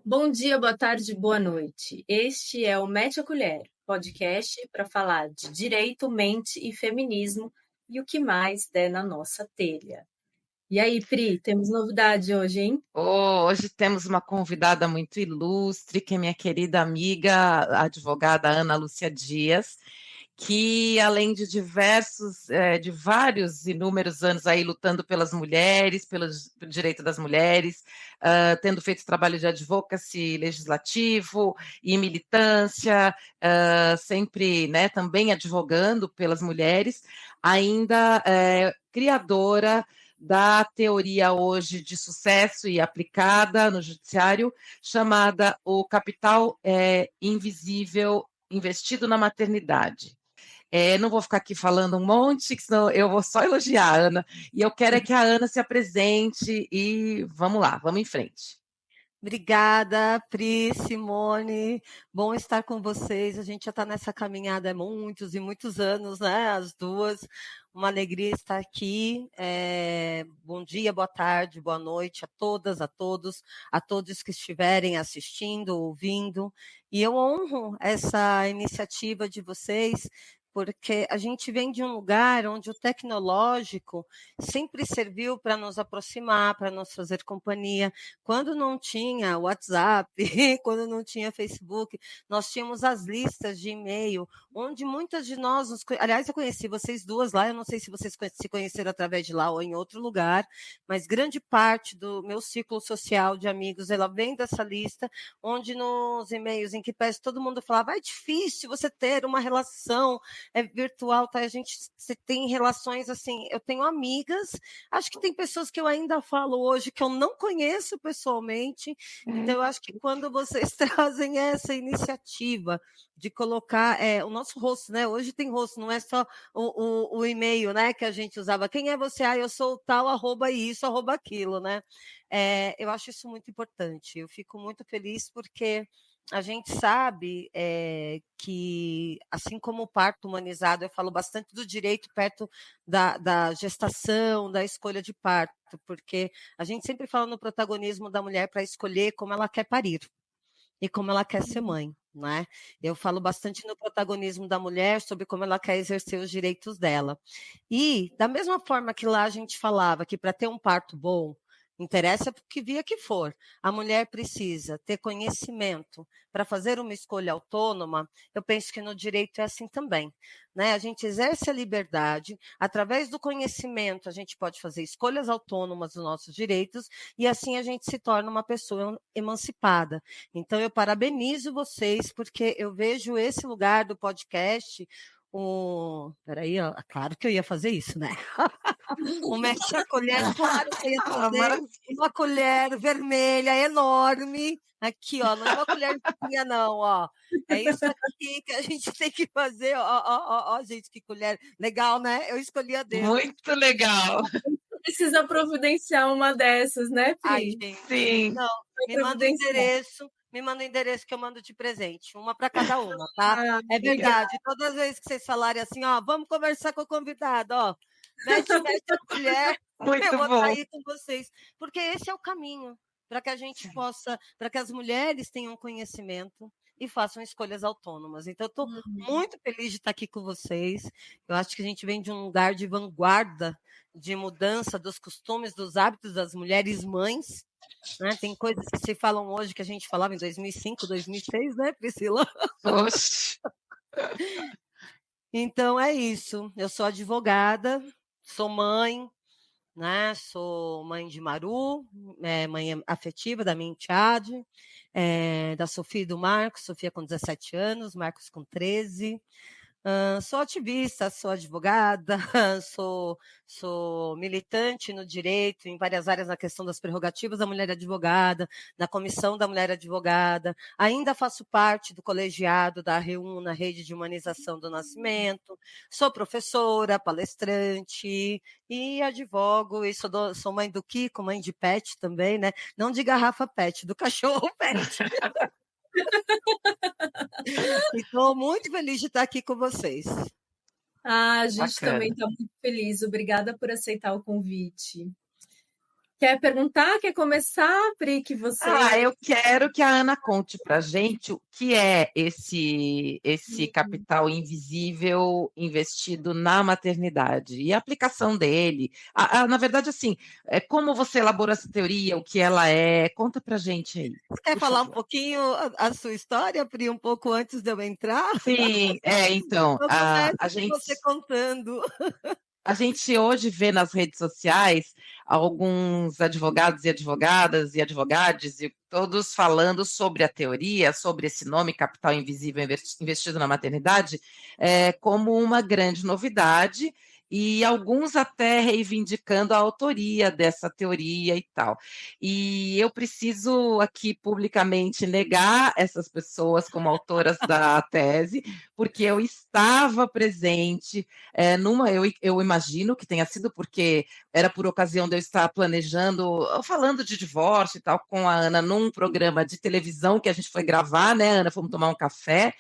Bom dia, boa tarde, boa noite. Este é o Mete a Colher, podcast para falar de direito, mente e feminismo e o que mais der na nossa telha. E aí, Pri, temos novidade hoje, hein? Hoje temos uma convidada muito ilustre, que é minha querida amiga, a advogada Ana Lúcia Dias, que além de vários inúmeros anos aí lutando pelas mulheres, pelo direito das mulheres, tendo feito trabalho de advocacy legislativo e militância, sempre, né, também advogando pelas mulheres, ainda é criadora da teoria hoje de sucesso e aplicada no judiciário, chamada o capital invisível investido na maternidade. Não vou ficar aqui falando um monte, senão eu vou só elogiar a Ana, e eu quero que a Ana se apresente e vamos lá, vamos em frente. Obrigada, Pri, Simone. Bom estar com vocês. A gente já está nessa caminhada há muitos e muitos anos, né? As duas. Uma alegria estar aqui. Bom dia, boa tarde, boa noite a todas, a todos que estiverem assistindo, ouvindo. E eu honro essa iniciativa de vocês, porque a gente vem de um lugar onde o tecnológico sempre serviu para nos aproximar, para nos fazer companhia. Quando não tinha WhatsApp, quando não tinha Facebook, nós tínhamos as listas de e-mail, onde muitas de nós, aliás, eu conheci vocês duas lá, eu não sei se vocês se conheceram através de lá ou em outro lugar, mas grande parte do meu ciclo social de amigos, ela vem dessa lista, onde nos e-mails em que peço, todo mundo falava, é difícil você ter uma relação virtual, tá? A gente tem relações assim, eu tenho amigas, acho que tem pessoas que eu ainda falo hoje que eu não conheço pessoalmente, então eu acho que quando vocês trazem essa iniciativa de colocar o nosso rosto, né? Hoje tem rosto, não é só o e-mail, né? Que a gente usava. Quem é você? Eu sou tal, arroba isso, arroba aquilo, né? Eu acho isso muito importante. Eu fico muito feliz porque a gente sabe que, assim como o parto humanizado, eu falo bastante do direito perto da gestação, da escolha de parto, porque a gente sempre fala no protagonismo da mulher para escolher como ela quer parir e como ela quer ser mãe, né? Eu falo bastante no protagonismo da mulher sobre como ela quer exercer os direitos dela. E, da mesma forma que lá a gente falava que para ter um parto bom, interessa que via que for, a mulher precisa ter conhecimento para fazer uma escolha autônoma, eu penso que no direito é assim também, né? A gente exerce a liberdade, através do conhecimento a gente pode fazer escolhas autônomas dos nossos direitos e assim a gente se torna uma pessoa emancipada. Então eu parabenizo vocês porque eu vejo esse lugar do podcast peraí, ó, claro que eu ia fazer isso, né? O Mete a Colher, claro que eu ia fazer uma colher vermelha enorme. Aqui, ó, não é uma colherzinha, não, ó. É isso aqui que a gente tem que fazer, ó, gente, que colher legal, né? Eu escolhi a dedo. Muito legal. Precisa providenciar uma dessas, né, Ai, Pri? gente, Sim. não, me manda o endereço que eu mando de presente, uma para cada uma, tá? Ah, É obrigada. verdade, todas as vezes que vocês falarem assim, ó, vamos conversar com o convidado, ó, mete a colher, eu Muito vou bom. sair com vocês, porque esse é o caminho para que a gente possa, para que as mulheres tenham conhecimento e façam escolhas autônomas. Então, eu estou muito feliz de estar aqui com vocês. Eu acho que a gente vem de um lugar de vanguarda, de mudança dos costumes, dos hábitos das mulheres mães, né? Tem coisas que se falam hoje que a gente falava em 2005, 2006, né, Priscila? Oxe. Então é isso. Eu sou advogada, sou mãe, né? Sou mãe de Maru, mãe afetiva da minha enteada, da Sofia e do Marcos, Sofia com 17 anos, Marcos com 13. Sou ativista, sou advogada, sou militante no direito, em várias áreas na questão das prerrogativas da mulher advogada, na comissão da mulher advogada. Ainda faço parte do colegiado da REUNA, Rede de Humanização do Nascimento. Sou professora, palestrante e advogo. E sou mãe do Kiko, mãe de pet também, né? Não de garrafa pet, do cachorro pet. Estou muito feliz de estar aqui com vocês. A gente Bacana. também está muito feliz. Obrigada por aceitar o convite. Quer perguntar? Quer começar, Pri, que você... Eu quero que a Ana conte para a gente o que é esse capital invisível investido na maternidade e a aplicação dele. Na verdade, assim, como você elaborou essa teoria, o que ela é? Conta para a gente aí, Você quer por falar um favor. pouquinho a sua história, Pri, um pouco antes de eu entrar? Sim, então, Eu a começo com gente você contando. A gente hoje vê nas redes sociais alguns advogados e advogadas e advogados e todos falando sobre a teoria, sobre esse nome, capital invisível investido na maternidade, como uma grande novidade, e alguns até reivindicando a autoria dessa teoria e tal. E eu preciso aqui publicamente negar essas pessoas como autoras da tese, porque eu estava presente eu imagino que tenha sido porque era por ocasião de eu estar planejando, falando de divórcio e tal, com a Ana num programa de televisão que a gente foi gravar, né, Ana? Fomos tomar um café.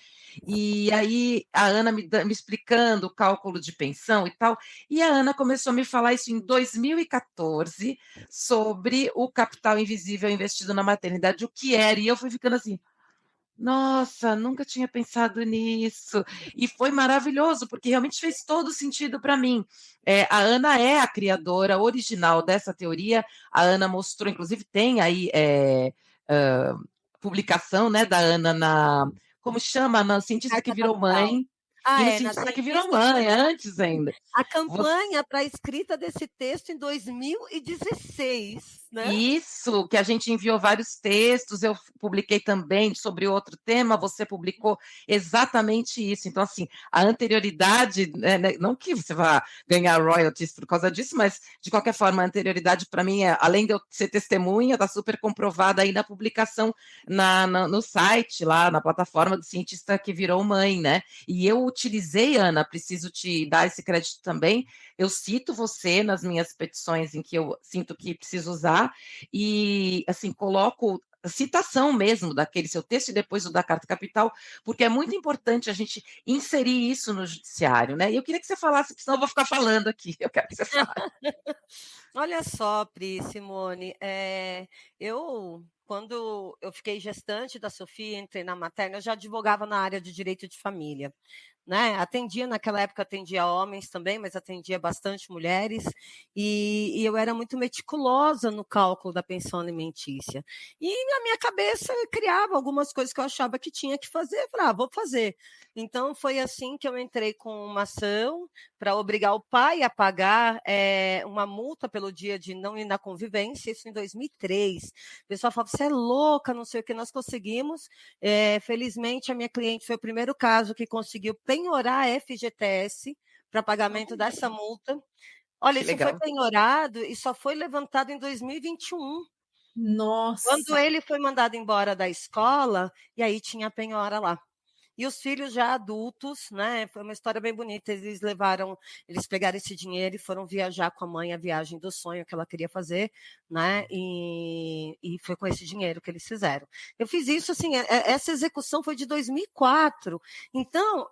E aí a Ana me explicando o cálculo de pensão e tal, e a Ana começou a me falar isso em 2014 sobre o capital invisível investido na maternidade, o que era, e eu fui ficando assim, nossa, nunca tinha pensado nisso. E foi maravilhoso, porque realmente fez todo sentido para mim. A Ana é a criadora original dessa teoria. A Ana mostrou, inclusive, tem aí publicação, né, da Ana na. Como chama? Na Cientista que Carta Virou Capital. Mãe. E no Na Cientista que Virou cientista. Mãe, antes ainda. A Você campanha para a escrita desse texto em 2016, né? Isso, que a gente enviou vários textos, eu publiquei também sobre outro tema, você publicou exatamente isso. Então, assim, a anterioridade, não que você vá ganhar royalties por causa disso, mas, de qualquer forma, a anterioridade, para mim, além de eu ser testemunha, está super comprovada aí na publicação no site, lá na plataforma do Cientista que Virou Mãe, né? E eu utilizei, Ana, preciso te dar esse crédito também, eu cito você nas minhas petições em que eu sinto que preciso usar, e assim, coloco citação mesmo daquele seu texto e depois o da Carta Capital, porque é muito importante a gente inserir isso no judiciário, né? E eu queria que você falasse, porque senão eu vou ficar falando aqui. Eu quero que você fale. Olha só, Pri, Simone, quando eu fiquei gestante da Sofia, entrei na materna, eu já advogava na área de direito de família, né? Naquela época atendia homens também, mas atendia bastante mulheres, e eu era muito meticulosa no cálculo da pensão alimentícia. E na minha cabeça eu criava algumas coisas que eu achava que tinha que fazer, eu falava, vou fazer. Então foi assim que eu entrei com uma ação para obrigar o pai a pagar uma multa pelo dia de não ir na convivência, isso em 2003. O pessoal falava, você é louca, não sei o que, nós conseguimos. Felizmente, a minha cliente foi o primeiro caso que conseguiu penhorar a FGTS para pagamento dessa multa. Olha, Que isso foi legal. penhorado e só foi levantado em 2021. Quando Nossa! ele foi mandado embora da escola, e aí tinha a penhora lá. E os filhos já adultos, né? Foi uma história bem bonita. Eles pegaram esse dinheiro e foram viajar com a mãe, a viagem do sonho que ela queria fazer, né? E foi com esse dinheiro que eles fizeram. Eu fiz isso, assim, essa execução foi de 2004. Então,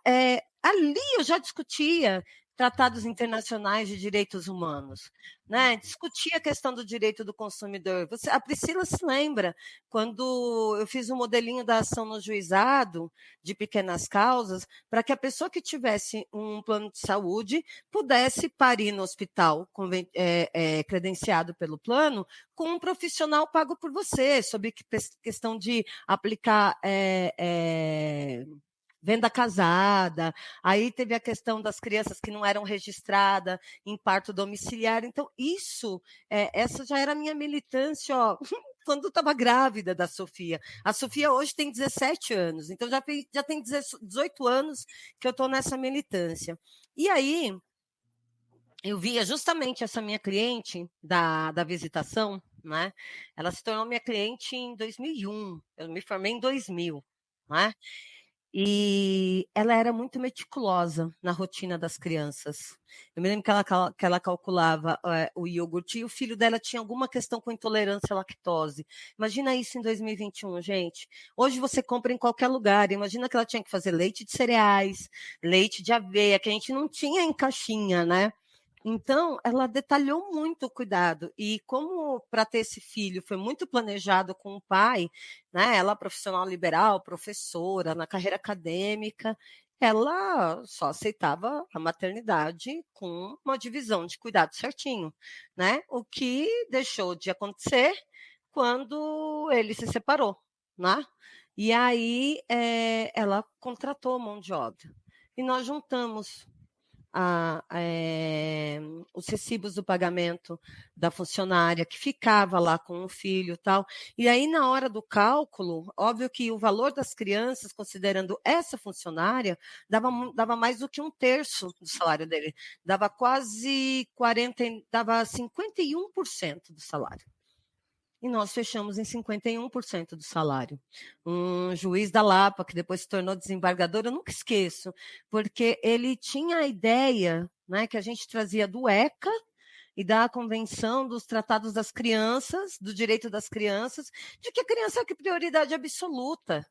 ali eu já discutia tratados internacionais de direitos humanos, né? Discutia a questão do direito do consumidor. A Priscila se lembra quando eu fiz um modelinho da ação no juizado de pequenas causas, para que a pessoa que tivesse um plano de saúde pudesse parir no hospital credenciado pelo plano com um profissional pago por você, sobre questão de aplicar venda casada, aí teve a questão das crianças que não eram registradas em parto domiciliar. Então, essa já era a minha militância, ó, quando eu estava grávida da Sofia. A Sofia hoje tem 17 anos, então já tem 18 anos que eu estou nessa militância. E aí, eu via justamente essa minha cliente da visitação, né? Ela se tornou minha cliente em 2001, eu me formei em 2000, né? E ela era muito meticulosa na rotina das crianças. Eu me lembro que ela calculava o iogurte e o filho dela tinha alguma questão com intolerância à lactose. Imagina isso em 2021, gente. Hoje você compra em qualquer lugar. Imagina que ela tinha que fazer leite de cereais, leite de aveia, que a gente não tinha em caixinha, né? Então, ela detalhou muito o cuidado. E como para ter esse filho foi muito planejado com o pai, né? Ela profissional liberal, professora, na carreira acadêmica, ela só aceitava a maternidade com uma divisão de cuidado certinho, né? O que deixou de acontecer quando ele se separou, né? E aí ela contratou mão de obra. E nós juntamos os recibos do pagamento da funcionária que ficava lá com o filho e tal. E aí, na hora do cálculo, óbvio que o valor das crianças, considerando essa funcionária, dava mais do que 1/3 do salário dele. Dava quase 40%, dava 51% do salário. E nós fechamos em 51% do salário. Um juiz da Lapa, que depois se tornou desembargador, eu nunca esqueço, porque ele tinha a ideia, né, que a gente trazia do ECA e da Convenção dos Tratados das Crianças, do Direito das Crianças, de que a criança é prioridade absoluta.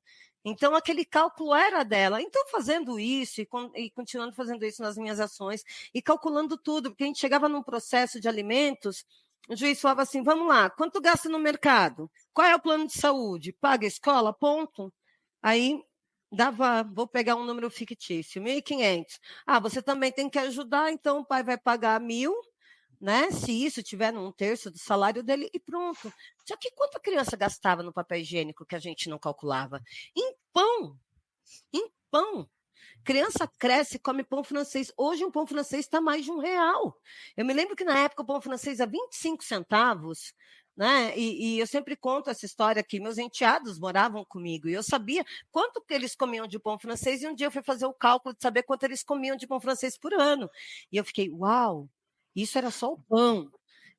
Então, aquele cálculo era dela. Então, fazendo isso e continuando fazendo isso nas minhas ações e calculando tudo, porque a gente chegava num processo de alimentos, o juiz falava assim, vamos lá, quanto gasta no mercado? Qual é o plano de saúde? Paga a escola? Ponto. Aí, vou pegar um número fictício, 1.500. Ah, você também tem que ajudar, então o pai vai pagar 1.000, né? Se isso tiver num 1/3 do salário dele e pronto. Só que quanto a criança gastava no papel higiênico que a gente não calculava? Em pão! Em pão! Criança cresce, come pão francês. Hoje um pão francês está mais de R$ 1. Eu me lembro que na época o pão francês a 25 centavos, né? E eu sempre conto essa história que meus enteados moravam comigo e eu sabia quanto que eles comiam de pão francês e um dia eu fui fazer o cálculo de saber quanto eles comiam de pão francês por ano. E eu fiquei, uau, isso era só o pão.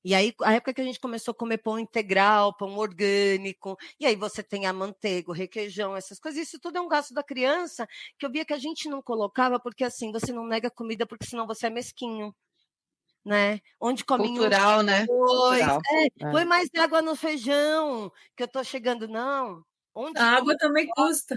E aí, a época que a gente começou a comer pão integral, pão orgânico, e aí você tem a manteiga, o requeijão, essas coisas, isso tudo é um gasto da criança que eu via que a gente não colocava, porque assim, você não nega comida porque senão você é mesquinho, né? Onde come um, Cultural, né? dois, Cultural. põe mais água no feijão, que eu tô chegando, não. Onde A água também custa.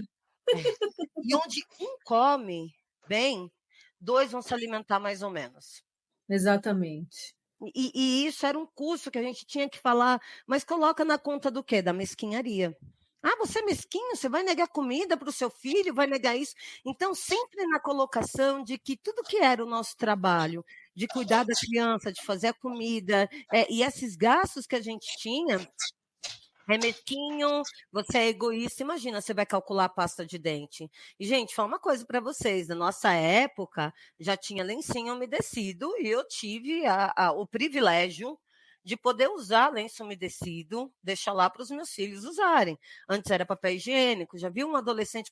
e onde um come bem, 2 vão se alimentar mais ou menos. Exatamente. E isso era um custo que a gente tinha que falar, mas coloca na conta do quê? Da mesquinharia. Ah, você é mesquinho, você vai negar comida para o seu filho, vai negar isso. Então, sempre na colocação de que tudo que era o nosso trabalho, de cuidar da criança, de fazer a comida, e esses gastos que a gente tinha, é mesquinho, você é egoísta. Imagina, você vai calcular a pasta de dente. E, gente, fala uma coisa para vocês: na nossa época, já tinha lencinho umedecido e eu tive o privilégio de poder usar lenço umedecido, deixar lá para os meus filhos usarem. Antes era papel higiênico. Já viu um adolescente,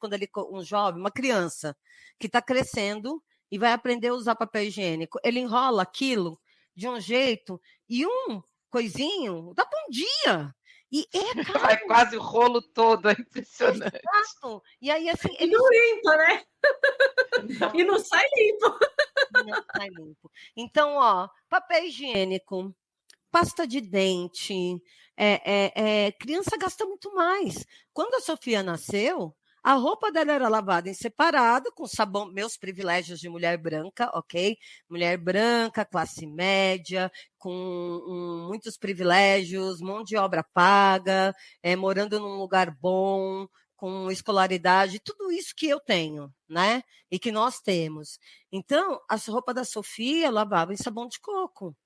um jovem, uma criança, que está crescendo e vai aprender a usar papel higiênico? Ele enrola aquilo de um jeito e um coisinho dá para um dia. E é caro. Vai quase o rolo todo, é impressionante. Exato. E aí, assim, E não limpa, né? Não. E não sai limpo. Não sai limpo. Então, ó, papel higiênico, pasta de dente, criança gasta muito mais. Quando a Sofia nasceu, a roupa dela era lavada em separado, com sabão, meus privilégios de mulher branca, ok? Mulher branca, classe média, com muitos privilégios, mão de obra paga, morando num lugar bom, com escolaridade, tudo isso que eu tenho, né? E que nós temos. Então, a roupa da Sofia lavava em sabão de coco.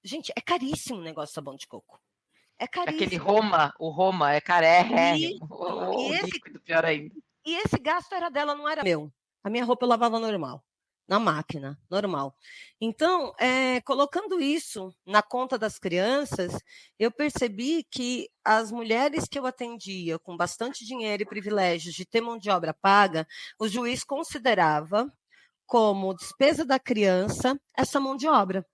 Gente, é caríssimo o negócio de sabão de coco. É caríssimo. Aquele Roma, o Roma é carérrimo. O esse, líquido, pior ainda. E esse gasto era dela, não era meu. A minha roupa eu lavava normal, na máquina, normal. Então, colocando isso na conta das crianças, eu percebi que as mulheres que eu atendia com bastante dinheiro e privilégios de ter mão de obra paga, o juiz considerava como despesa da criança essa mão de obra.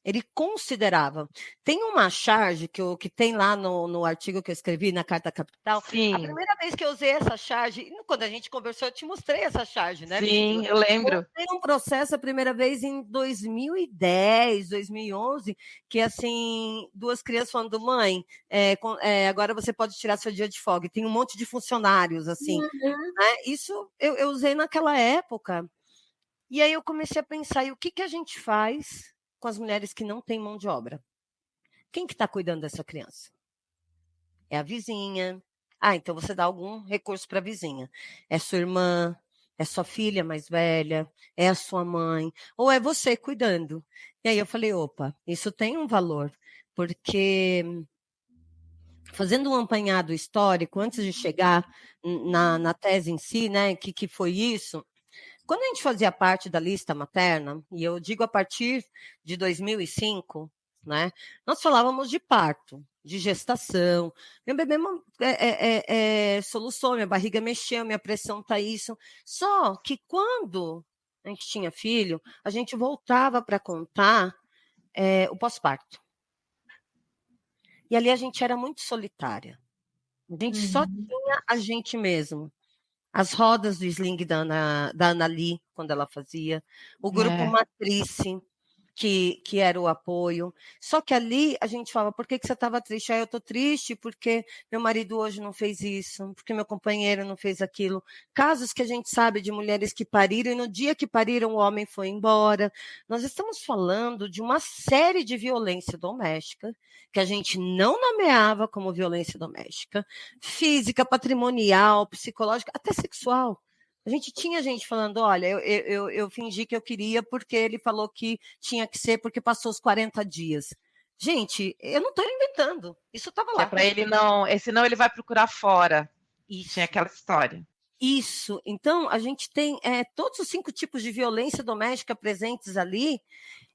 Ele considerava. Tem uma charge que tem lá no artigo que eu escrevi na Carta Capital. Sim. A primeira vez que eu usei essa charge, quando a gente conversou, eu te mostrei essa charge, né? Sim, eu lembro. Tem um processo a primeira vez em 2010, 2011, que assim, 2 crianças falando, mãe, agora você pode tirar seu dia de folga. E tem um monte de funcionários, assim. Né? Isso eu usei naquela época. E aí eu comecei a pensar, e o que a gente faz com as mulheres que não têm mão de obra? Quem que está cuidando dessa criança? É a vizinha. Ah, então você dá algum recurso para a vizinha. É sua irmã, é sua filha mais velha, é a sua mãe, ou é você cuidando. E aí eu falei, opa, isso tem um valor, porque fazendo um apanhado histórico, antes de chegar na tese em si, né, que foi isso, quando a gente fazia parte da lista materna, e eu digo a partir de 2005, né, nós falávamos de parto, de gestação. Meu bebê soluçou, minha barriga mexeu, minha pressão está isso. Só que quando a gente tinha filho, a gente voltava para contar o pós-parto. E ali a gente era muito solitária. A gente só tinha a gente mesmo. As rodas do sling da Ana Lee, quando ela fazia, o grupo Matrice, que era o apoio. Só que ali a gente falava, por que você estava triste? Ah, eu estou triste porque meu marido hoje não fez isso, porque meu companheiro não fez aquilo. Casos que a gente sabe de mulheres que pariram e no dia que pariram o homem foi embora. Nós estamos falando de uma série de violência doméstica que a gente não nomeava como violência doméstica, física, patrimonial, psicológica, até sexual. A gente tinha gente falando, olha, eu fingi que eu queria porque ele falou que tinha que ser porque passou os 40 dias. Gente, eu não estou inventando. Isso estava lá. É para ele não, senão ele vai procurar fora. Isso. Tinha aquela história. Isso. Então, a gente tem todos os 5 tipos de violência doméstica presentes ali,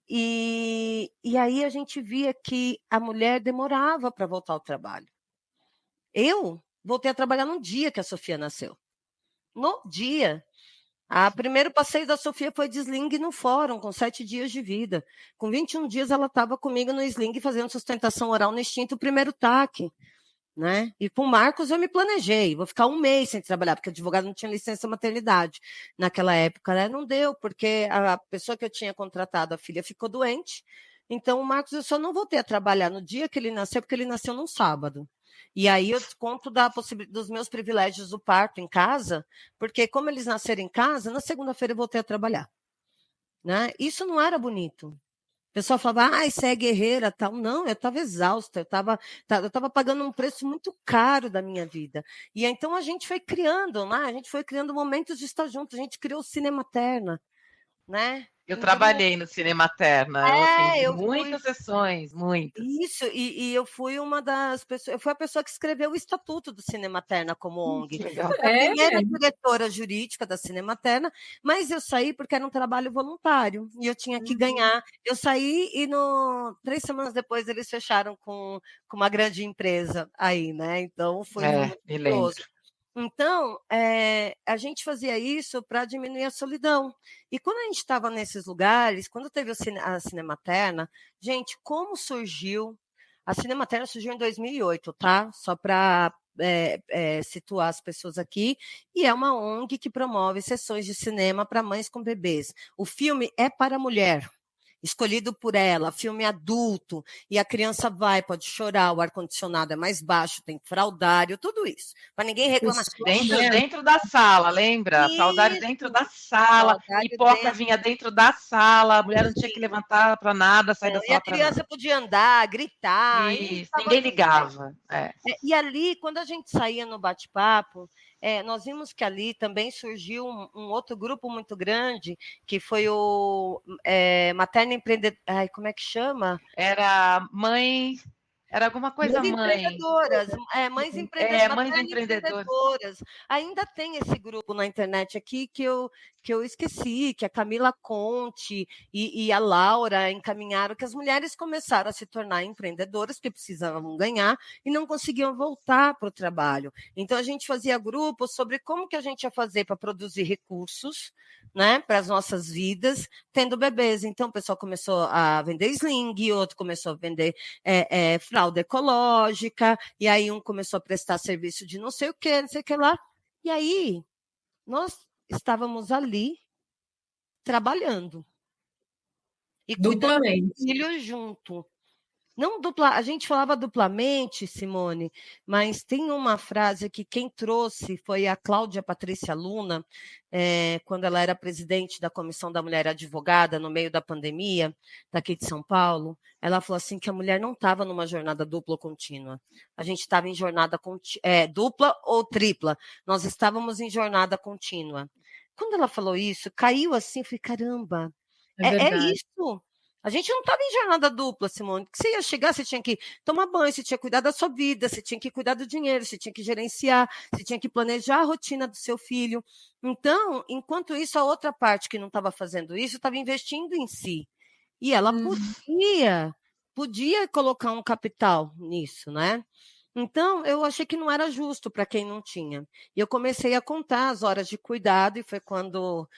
e aí a gente via que a mulher demorava para voltar ao trabalho. Eu voltei a trabalhar no dia que a Sofia nasceu. No dia. O primeiro passeio da Sofia foi de sling no fórum, com 7 dias de vida. Com 21 dias, ela estava comigo no sling, fazendo sustentação oral no instinto, o primeiro TAC. Né? E com o Marcos eu me planejei, vou ficar 1 mês sem trabalhar, porque o advogado não tinha licença maternidade naquela época, né? Não deu, porque a pessoa que eu tinha contratado, a filha, ficou doente. Então, o Marcos, eu só não voltei a trabalhar no dia que ele nasceu, porque ele nasceu num sábado. E aí eu conto dos meus privilégios do parto em casa, porque como eles nasceram em casa, na segunda-feira eu voltei a trabalhar. Né? Isso não era bonito. O pessoal falava, você é guerreira, tal. Não, eu estava exausta, eu estava pagando um preço muito caro da minha vida. E então a gente foi criando, né? A gente foi criando momentos de estar juntos, a gente criou o Cinematerna, né? Eu trabalhei no Cinematerna, eu atendi muitas sessões, muitas. Isso, e eu fui uma das pessoas, eu fui a pessoa que escreveu o estatuto do Cinematerna como ONG. Que legal. Eu fui a primeira diretora jurídica da Cinematerna, mas eu saí porque era um trabalho voluntário e eu tinha que ganhar. Eu saí e 3 semanas depois eles fecharam com uma grande empresa aí, né? Então foi muito curioso. Então, a gente fazia isso para diminuir a solidão. E quando a gente estava nesses lugares, quando teve a Cinematerna, gente, como surgiu? A Cinematerna surgiu em 2008, tá? Só para situar as pessoas aqui. E é uma ONG que promove sessões de cinema para mães com bebês. O filme é para a mulher. Escolhido por ela, filme adulto, e a criança vai, pode chorar, o ar-condicionado é mais baixo, tem fraldário, tudo isso. Para ninguém reclamar. Dentro da sala, lembra? Fraldário dentro da sala, pipoca vinha dentro da sala, a mulher não tinha que levantar para nada, sair da sala. E a criança podia andar, gritar. Isso, ninguém ligava. E ali, quando a gente saía no bate-papo, nós vimos que ali também surgiu um outro grupo muito grande, que foi o Materna Empreendedora. Ai, como é que chama? Era mãe. Era alguma coisa empreendedoras, mães empreendedoras. Ainda tem esse grupo na internet aqui que eu esqueci, que a Camila Conte e a Laura encaminharam, que as mulheres começaram a se tornar empreendedoras, porque precisavam ganhar e não conseguiam voltar para o trabalho. Então, a gente fazia grupos sobre como que a gente ia fazer para produzir recursos, né, para as nossas vidas, tendo bebês. Então, o pessoal começou a vender sling, outro começou a vender fralda ecológica, e aí um começou a prestar serviço de não sei o que lá. E aí, nós estávamos ali trabalhando. E cuidando do filho junto. Não dupla, a gente falava duplamente, Simone, mas tem uma frase que quem trouxe foi a Cláudia Patrícia Luna, quando ela era presidente da Comissão da Mulher Advogada, no meio da pandemia, daqui de São Paulo. Ela falou assim que a mulher não estava numa jornada dupla ou contínua. A gente estava em jornada dupla ou tripla. Nós estávamos em jornada contínua. Quando ela falou isso, caiu assim, eu falei, caramba, É é verdade. isso. A gente não estava em jornada dupla, Simone, porque você ia chegar, você tinha que tomar banho, você tinha que cuidar da sua vida, você tinha que cuidar do dinheiro, você tinha que gerenciar, você tinha que planejar a rotina do seu filho. Então, enquanto isso, a outra parte que não estava fazendo isso estava investindo em si. E ela Uhum. podia colocar um capital nisso, né? Então, eu achei que não era justo para quem não tinha. E eu comecei a contar as horas de cuidado, e foi quando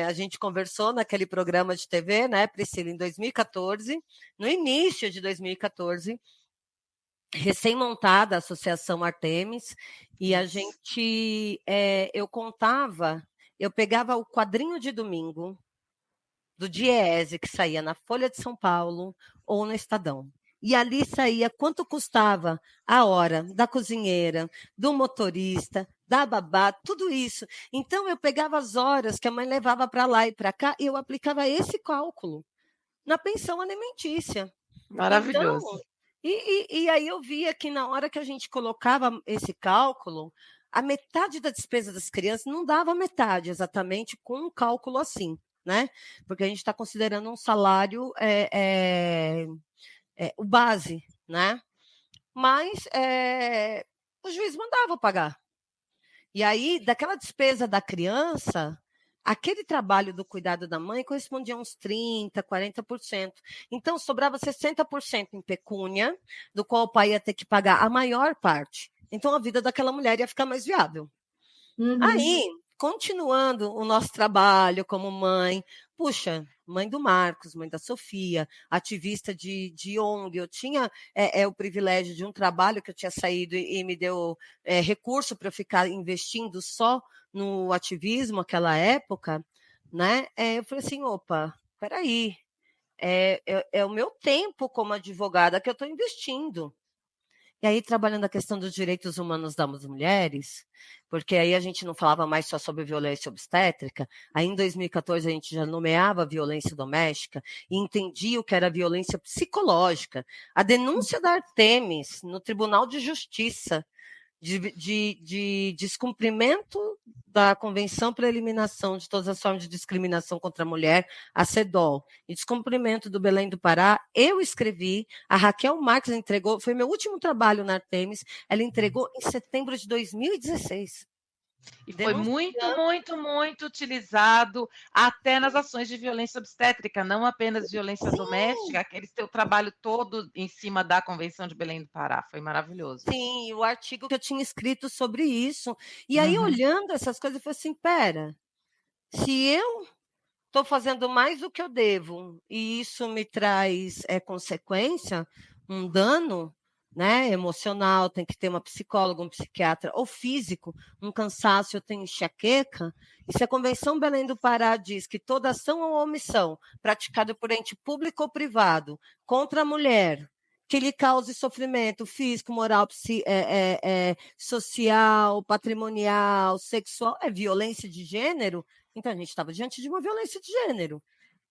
a gente conversou naquele programa de TV, né, Priscila, em 2014, no início de 2014, recém-montada a Associação Artemis, e a Isso. gente, eu pegava o quadrinho de domingo, do Diese, que saía na Folha de São Paulo ou no Estadão. E ali saía quanto custava a hora da cozinheira, do motorista, da babá, tudo isso. Então, eu pegava as horas que a mãe levava para lá e para cá e eu aplicava esse cálculo na pensão alimentícia. Então, Maravilhoso. e aí eu via que na hora que a gente colocava esse cálculo, a metade da despesa das crianças não dava metade exatamente com um cálculo assim, né? Porque a gente está considerando um salário o base, né? Mas o juiz mandava pagar. E aí, daquela despesa da criança, aquele trabalho do cuidado da mãe correspondia a uns 30%, 40%. Então, sobrava 60% em pecúnia, do qual o pai ia ter que pagar a maior parte. Então, a vida daquela mulher ia ficar mais viável. Uhum. Aí, continuando o nosso trabalho como mãe, puxa, mãe do Marcos, mãe da Sofia, ativista de ONG, eu tinha o privilégio de um trabalho que eu tinha saído e me deu recurso para eu ficar investindo só no ativismo naquela época, né? Eu falei assim, opa, peraí, é o meu tempo como advogada que eu estou investindo. E aí, trabalhando a questão dos direitos humanos das mulheres, porque aí a gente não falava mais só sobre violência obstétrica, aí em 2014 a gente já nomeava violência doméstica e entendia o que era violência psicológica. A denúncia da Artemis no Tribunal de Justiça de descumprimento da Convenção para a Eliminação de Todas as Formas de Discriminação contra a Mulher, a CEDOL, e descumprimento do Belém do Pará, eu escrevi, a Raquel Marques entregou, foi meu último trabalho na Artemis, ela entregou em setembro de 2016. E foi muito, muito, muito utilizado até nas ações de violência obstétrica, não apenas violência doméstica, aquele seu trabalho todo em cima da Convenção de Belém do Pará, foi maravilhoso. Sim, o artigo que eu tinha escrito sobre isso. E aí, olhando essas coisas, eu falei assim, pera, se eu estou fazendo mais do que eu devo e isso me traz consequência, um dano, né, emocional, tem que ter uma psicóloga, um psiquiatra, ou físico, um cansaço, eu tenho enxaqueca, e se a Convenção Belém do Pará diz que toda ação ou omissão praticada por ente público ou privado contra a mulher que lhe cause sofrimento físico, moral, social, patrimonial, sexual, é violência de gênero, então a gente estava diante de uma violência de gênero.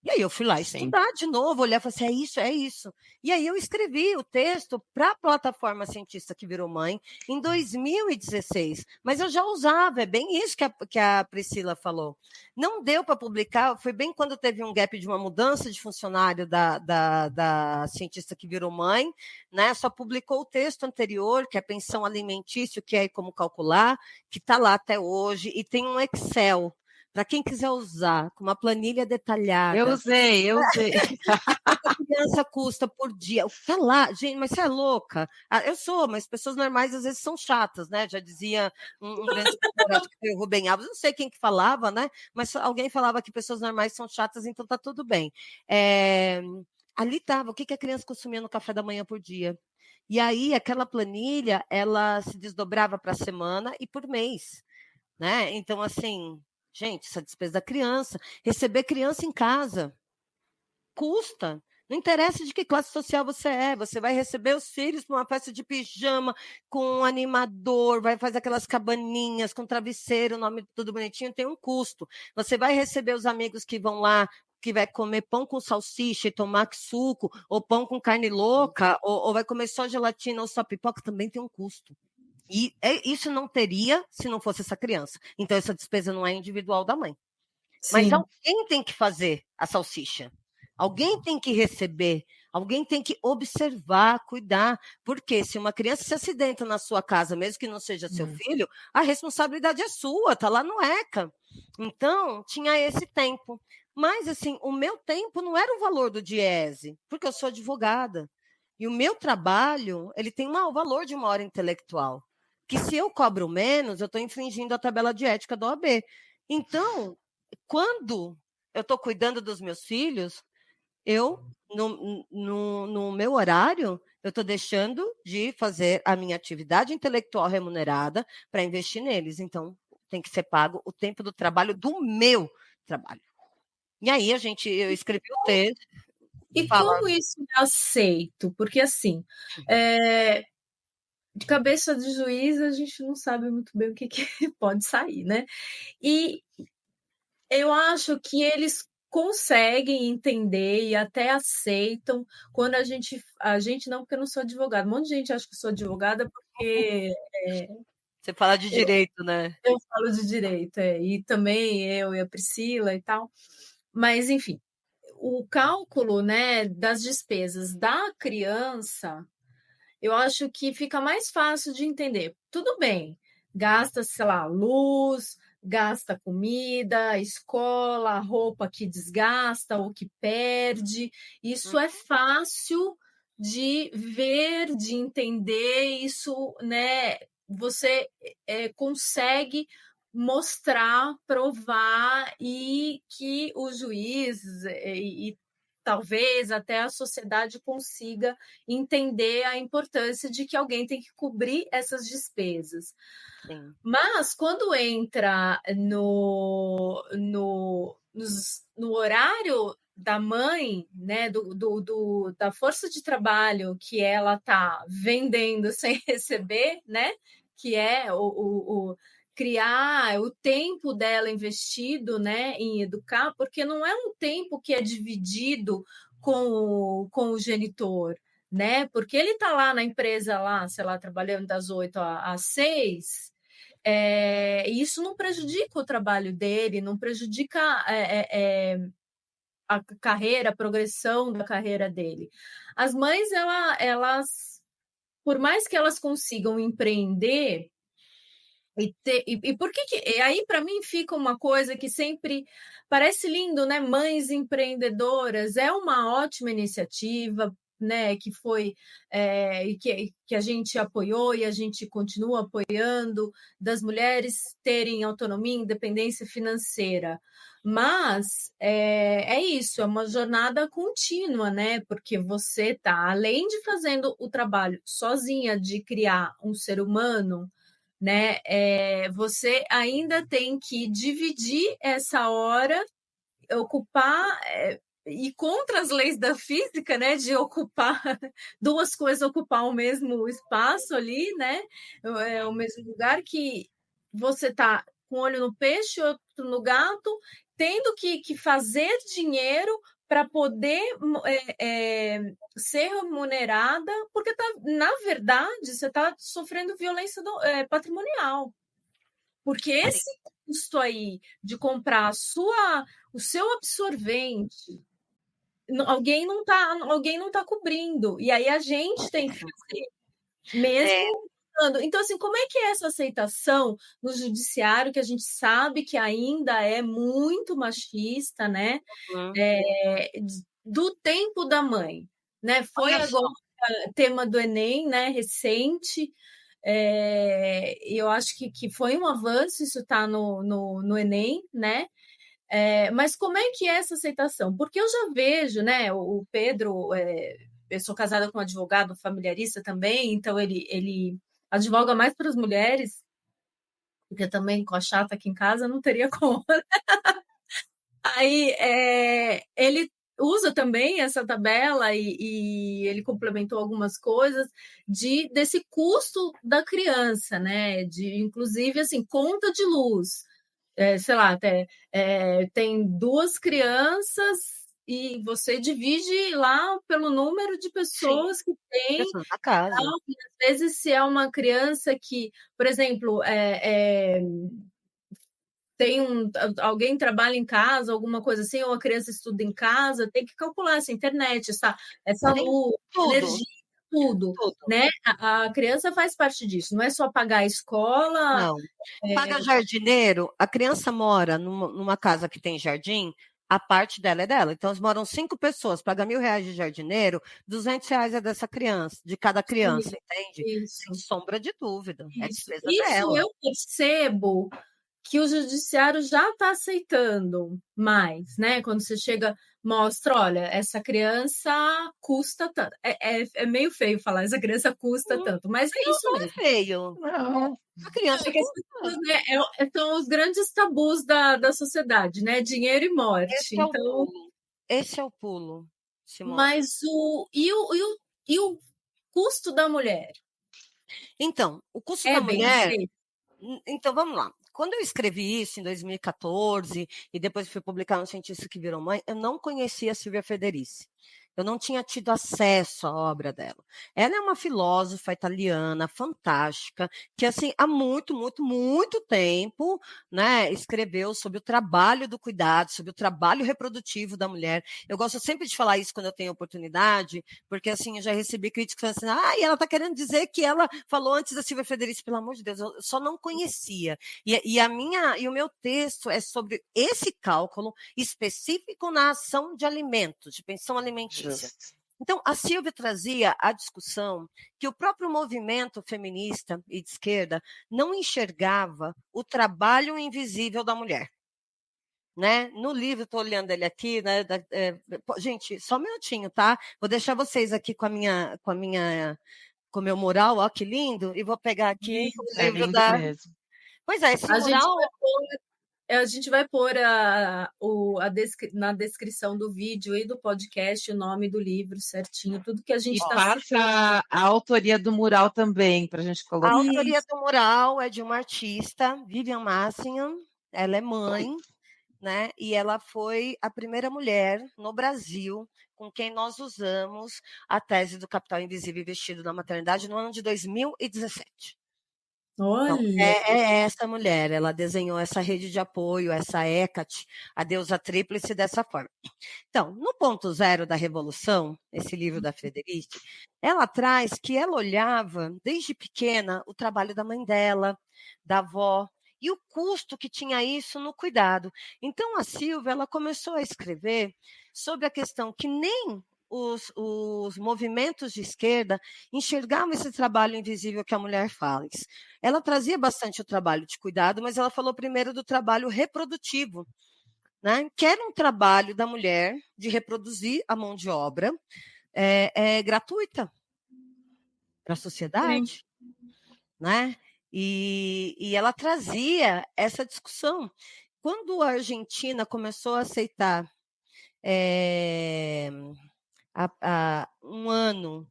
E aí eu fui lá Sim. estudar de novo, olhar e falei assim, é isso, é isso. E aí eu escrevi o texto para a plataforma cientista que virou mãe em 2016. Mas eu já usava, é bem isso que a Priscila falou. Não deu para publicar, foi bem quando teve um gap de uma mudança de funcionário da cientista que virou mãe, né? Só publicou o texto anterior, que é pensão alimentício, que é como calcular, que está lá até hoje, e tem um Excel para quem quiser usar, com uma planilha detalhada. Eu usei. Quanto a criança custa por dia? Tá lá, gente, mas você é louca? Eu sou, mas pessoas normais às vezes são chatas, né? Já dizia um grande escritor, acho que foi o Rubem Alves, não sei quem que falava, né? Mas alguém falava que pessoas normais são chatas, então tá tudo bem. Ali estava o que a criança consumia no café da manhã por dia. E aí, aquela planilha, ela se desdobrava para a semana e por mês, né? Então, assim, gente, essa despesa da criança, receber criança em casa custa. Não interessa de que classe social você vai receber os filhos para uma festa de pijama, com um animador, vai fazer aquelas cabaninhas com travesseiro, nome tudo bonitinho, tem um custo. Você vai receber os amigos que vão lá, que vai comer pão com salsicha e tomar suco, ou pão com carne louca, ou vai comer só gelatina ou só pipoca, também tem um custo. E isso não teria se não fosse essa criança. Então, essa despesa não é individual da mãe. Mas Sim. alguém tem que fazer a salsicha. Alguém tem que receber. Alguém tem que observar, cuidar. Porque se uma criança se acidenta na sua casa, mesmo que não seja seu filho, a responsabilidade é sua, tá lá no ECA. Então, tinha esse tempo. Mas, assim, o meu tempo não era o valor do Diese, porque eu sou advogada. E o meu trabalho, ele tem um valor de uma hora intelectual. Que se eu cobro menos, eu estou infringindo a tabela de ética da OAB. Então, quando eu estou cuidando dos meus filhos, eu, no meu horário, eu estou deixando de fazer a minha atividade intelectual remunerada para investir neles. Então, tem que ser pago o tempo do trabalho do meu trabalho. E aí, eu escrevi o texto. E como isso é aceito? Porque, assim, de cabeça de juiz, a gente não sabe muito bem o que pode sair, né? E eu acho que eles conseguem entender e até aceitam quando a gente não, porque eu não sou advogada, um monte de gente acha que eu sou advogada porque você fala de direito, né? Eu falo de direito, e também eu e a Priscila e tal, mas enfim, o cálculo, né, das despesas da criança, eu acho que fica mais fácil de entender. Tudo bem, gasta, sei lá, luz, gasta comida, escola, roupa que desgasta ou que perde. Isso é fácil de ver, de entender. Isso, né? Você consegue mostrar, provar e que o juiz e talvez até a sociedade consiga entender a importância de que alguém tem que cobrir essas despesas. Sim. Mas quando entra no horário da mãe, né, da força de trabalho que ela está vendendo sem receber, né, que é o criar o tempo dela investido, né, em educar, porque não é um tempo que é dividido com o genitor, né? Porque ele está lá na empresa, lá, sei lá, trabalhando das 8 às 6, e isso não prejudica o trabalho dele, não prejudica a carreira, a progressão da carreira dele. As mães, elas, por mais que elas consigam empreender, e por que e aí para mim fica uma coisa que sempre parece lindo, né? Mães empreendedoras é uma ótima iniciativa, né? Que foi que a gente apoiou e a gente continua apoiando, das mulheres terem autonomia e independência financeira. Mas é isso, é uma jornada contínua, né? Porque você está, além de fazendo o trabalho sozinha de criar um ser humano, né? Você ainda tem que dividir essa hora, ocupar e contra as leis da física, né? De ocupar duas coisas, ocupar o mesmo espaço ali, né? O mesmo lugar que você tá com um olho no peixe, outro no gato, tendo que fazer dinheiro para poder ser remunerada, porque na verdade você está sofrendo violência patrimonial. Porque esse custo aí de comprar o seu absorvente, alguém não tá cobrindo. E aí a gente tem que fazer, mesmo. Então, assim, como é que é essa aceitação no judiciário, que a gente sabe que ainda é muito machista, né? Do tempo da mãe, né? Foi agora tema do Enem, né? Recente. Eu acho que foi um avanço, isso está no Enem, né? Mas como é que é essa aceitação? Porque eu já vejo, né? O Pedro, eu sou casada com um advogado familiarista também, então ele advoga mais para as mulheres, porque também com a chata aqui em casa não teria como. Aí ele usa também essa tabela e ele complementou algumas coisas desse custo da criança, né? Inclusive, assim, conta de luz. Sei lá, tem 2 crianças e você divide lá pelo número de Sim, pessoas que tem. pessoas na casa. E às vezes, se é uma criança que, por exemplo, alguém trabalha em casa, alguma coisa assim, ou a criança estuda em casa, tem que calcular essa internet, essa Sim, luz, tudo, energia, tudo, tudo. né? A criança faz parte disso, não é só pagar a escola. Não. Paga jardineiro, a criança mora numa casa que tem jardim, a parte dela é dela. Então, moram 5 pessoas, paga R$ 1.000 de jardineiro, R$ 200 é dessa criança, de cada criança, entende? Sem Isso, sombra de dúvida, é isso. despesa Isso dela. eu percebo que o judiciário já está aceitando mais, né? Quando você chega, mostra, olha, essa criança custa tanto. É meio feio falar, essa criança custa tanto, mas é isso Não é mesmo. feio. Não, A Não, criança é que as custa. pessoas, né, são os grandes tabus da sociedade, né? Dinheiro e morte. Esse é o Então, pulo. Esse é o pulo, Simone. mas e o custo da mulher? Então, o custo É da bem mulher. aceito? Então, vamos lá. Quando eu escrevi isso em 2014 e depois fui publicar no Cientista que Virou Mãe, eu não conhecia a Silvia Federici. Eu não tinha tido acesso à obra dela. Ela é uma filósofa italiana fantástica, que assim, há muito, muito, muito tempo, né, escreveu sobre o trabalho do cuidado, sobre o trabalho reprodutivo da mulher. Eu gosto sempre de falar isso quando eu tenho oportunidade, porque assim, eu já recebi críticas assim, e ela está querendo dizer que ela falou antes da Silvia Federici, pelo amor de Deus, eu só não conhecia. E o meu texto é sobre esse cálculo específico na ação de alimentos, de pensão alimentícia. justo. Então, a Silvia trazia a discussão que o próprio movimento feminista e de esquerda não enxergava o trabalho invisível da mulher. Né? No livro, estou olhando ele aqui, né? Gente, só um minutinho, tá? Vou deixar vocês aqui com o meu mural, ó, que lindo, e vou pegar aqui o É livro lindo da. mesmo. Pois é, esse A gente mural. vai pôr na descrição do vídeo e do podcast o nome do livro certinho, tudo que a gente E está citando. passa a autoria do mural também, para a gente A colocar. autoria do mural é de uma artista, Vivian Massingham, ela é mãe, né? E ela foi a primeira mulher no Brasil com quem nós usamos a tese do Capital Invisível Investido na Maternidade no ano de 2017. Então, Olha, é essa mulher, ela desenhou essa rede de apoio, essa Hecate, a deusa tríplice dessa forma. Então, no ponto zero da Revolução, esse livro da Frederici, ela traz que ela olhava, desde pequena, o trabalho da mãe dela, da avó, e o custo que tinha isso no cuidado. Então, a Silvia, ela começou a escrever sobre a questão que nem os movimentos de esquerda enxergavam esse trabalho invisível que a mulher faz. Ela trazia bastante o trabalho de cuidado, mas ela falou primeiro do trabalho reprodutivo, né? Que era um trabalho da mulher de reproduzir a mão de obra gratuita para a sim. sociedade, né? E ela trazia essa discussão. Quando a Argentina começou a aceitar um ano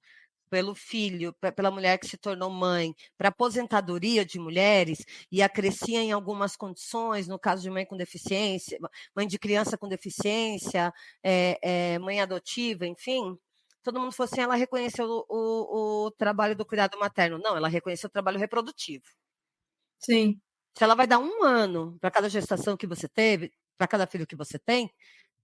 pelo filho, pela mulher que se tornou mãe, para aposentadoria de mulheres, e acrescia em algumas condições, no caso de mãe com deficiência, mãe de criança com deficiência, mãe adotiva, enfim, todo mundo falou assim, ela reconheceu o trabalho do cuidado materno. Não, ela reconheceu o trabalho reprodutivo. Sim. Se ela vai dar 1 ano para cada gestação que você teve, para cada filho que você tem,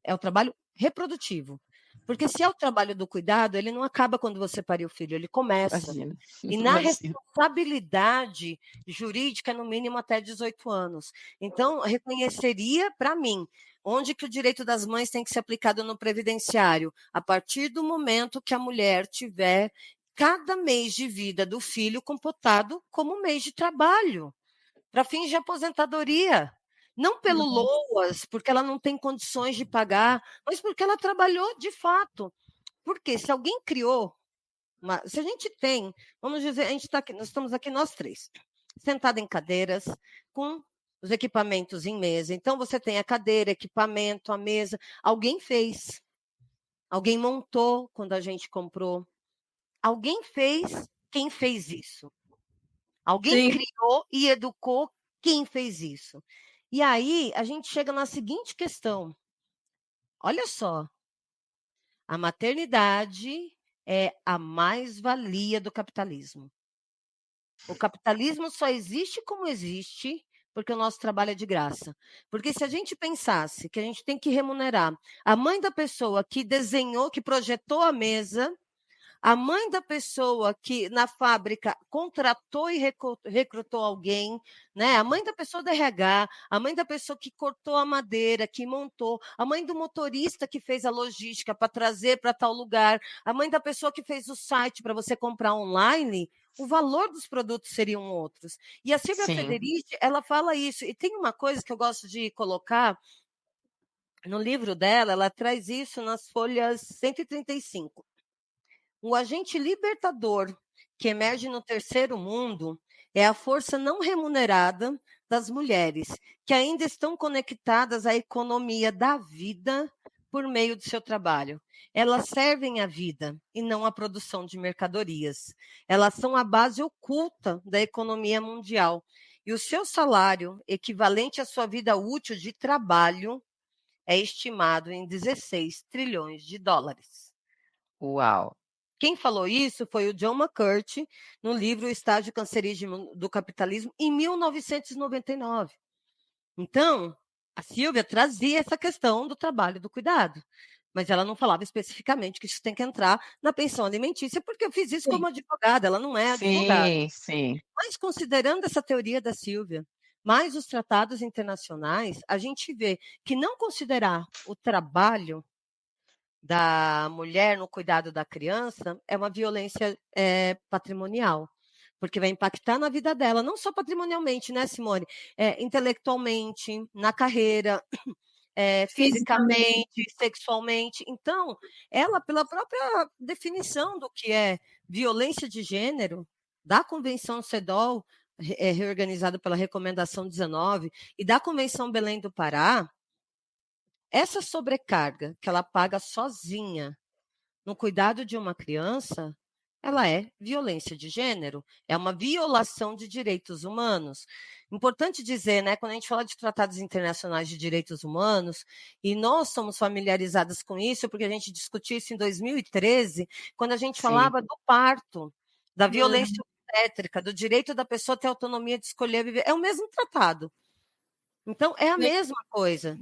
é o trabalho reprodutivo. Porque se é o trabalho do cuidado, ele não acaba quando você parir o filho, ele começa. Imagina. E na Imagina. responsabilidade jurídica, no mínimo até 18 anos. Então, reconheceria para mim onde que o direito das mães tem que ser aplicado no previdenciário, a partir do momento que a mulher tiver cada mês de vida do filho computado como mês de trabalho, para fins de aposentadoria. Não pelo LOAS, porque ela não tem condições de pagar, mas porque ela trabalhou de fato. Porque se alguém criou, se a gente tem, vamos dizer, a gente tá aqui, nós estamos aqui nós 3, sentados em cadeiras, com os equipamentos em mesa. Então, você tem a cadeira, equipamento, a mesa. Alguém fez. Alguém montou quando a gente comprou. Alguém fez, quem fez isso? Alguém Sim. criou e educou quem fez isso. E aí a gente chega na seguinte questão. Olha só, a maternidade é a mais-valia do capitalismo. O capitalismo só existe como existe porque o nosso trabalho é de graça. Porque se a gente pensasse que a gente tem que remunerar a mãe da pessoa que desenhou, que projetou a mesa, a mãe da pessoa que na fábrica contratou e recrutou alguém, né? A mãe da pessoa do RH, a mãe da pessoa que cortou a madeira, que montou, a mãe do motorista que fez a logística para trazer para tal lugar, a mãe da pessoa que fez o site para você comprar online, o valor dos produtos seriam outros. E a Silvia Sim. Federici, ela fala isso. E tem uma coisa que eu gosto de colocar no livro dela, ela traz isso nas folhas 135. O agente libertador que emerge no terceiro mundo é a força não remunerada das mulheres, que ainda estão conectadas à economia da vida por meio do seu trabalho. Elas servem à vida e não à produção de mercadorias. Elas são a base oculta da economia mundial. E o seu salário, equivalente à sua vida útil de trabalho, é estimado em 16 trilhões de dólares. Uau. Quem falou isso foi o John McCurdy, no livro O Estágio Cancerígeno do Capitalismo, em 1999. Então, a Silvia trazia essa questão do trabalho e do cuidado, mas ela não falava especificamente que isso tem que entrar na pensão alimentícia, porque eu fiz isso Sim. como advogada, ela não é advogada. Sim, sim. Mas considerando essa teoria da Silvia, mais os tratados internacionais, a gente vê que não considerar o trabalho da mulher no cuidado da criança é uma violência patrimonial, porque vai impactar na vida dela, não só patrimonialmente, né, Simone? Intelectualmente, na carreira, Fisicamente. fisicamente, sexualmente. Então, ela, pela própria definição do que é violência de gênero, da Convenção CEDAW, reorganizada pela Recomendação 19, e da Convenção Belém do Pará, essa sobrecarga que ela paga sozinha no cuidado de uma criança, ela é violência de gênero, é uma violação de direitos humanos. Importante dizer, né, quando a gente fala de tratados internacionais de direitos humanos, e nós somos familiarizadas com isso, porque a gente discutiu isso em 2013, quando a gente Sim. falava do parto, da violência Uhum. obstétrica, do direito da pessoa ter autonomia de escolher viver. É o mesmo tratado. Então, é a Sim. mesma coisa.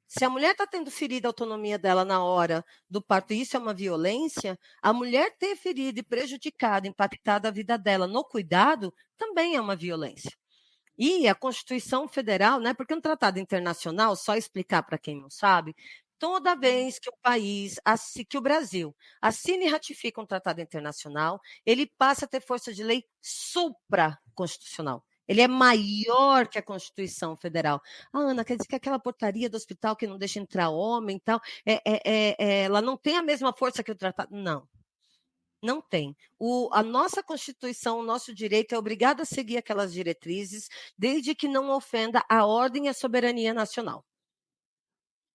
Se a mulher está tendo ferida a autonomia dela na hora do parto, e isso é uma violência, a mulher ter ferido e prejudicado, impactado a vida dela no cuidado, também é uma violência. E a Constituição Federal, né, porque um tratado internacional, só explicar para quem não sabe, toda vez que o país, que o Brasil assine e ratifica um tratado internacional, ele passa a ter força de lei supraconstitucional. Ele é maior que a Constituição Federal. Ah, Ana, quer dizer que aquela portaria do hospital que não deixa entrar homem e tal, ela não tem a mesma força que o tratado? Não, não tem. A nossa Constituição, o nosso direito é obrigado a seguir aquelas diretrizes, desde que não ofenda a ordem e a soberania nacional.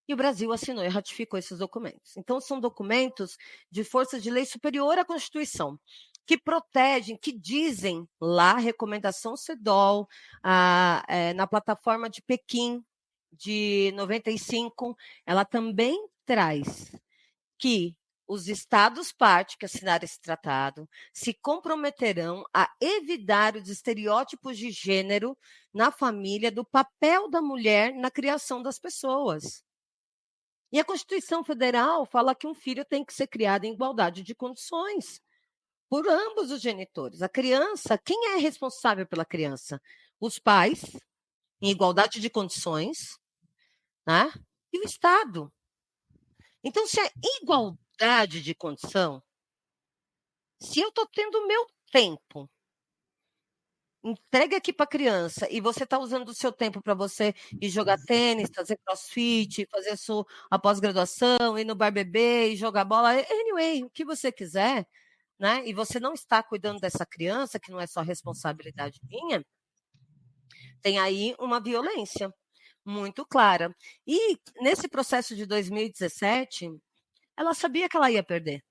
E o Brasil assinou e ratificou esses documentos. Então, são documentos de força de lei superior à Constituição, que protegem, que dizem lá, recomendação CEDAW, na plataforma de Pequim, de 95, ela também traz que os Estados-parte que assinaram esse tratado se comprometerão a evitar os estereótipos de gênero na família, do papel da mulher na criação das pessoas. E a Constituição Federal fala que um filho tem que ser criado em igualdade de condições por ambos os genitores. A criança, quem é responsável pela criança? Os pais, em igualdade de condições, né? E o Estado. Então, se a igualdade de condição, se eu estou tendo meu tempo entregue aqui para a criança e você está usando o seu tempo para você ir jogar tênis, fazer crossfit, fazer a pós-graduação, ir no bar beber e jogar bola, anyway, o que você quiser, né? E você não está cuidando dessa criança, que não é só responsabilidade minha, tem aí uma violência muito clara. E nesse processo de 2017, ela sabia que ela ia perder.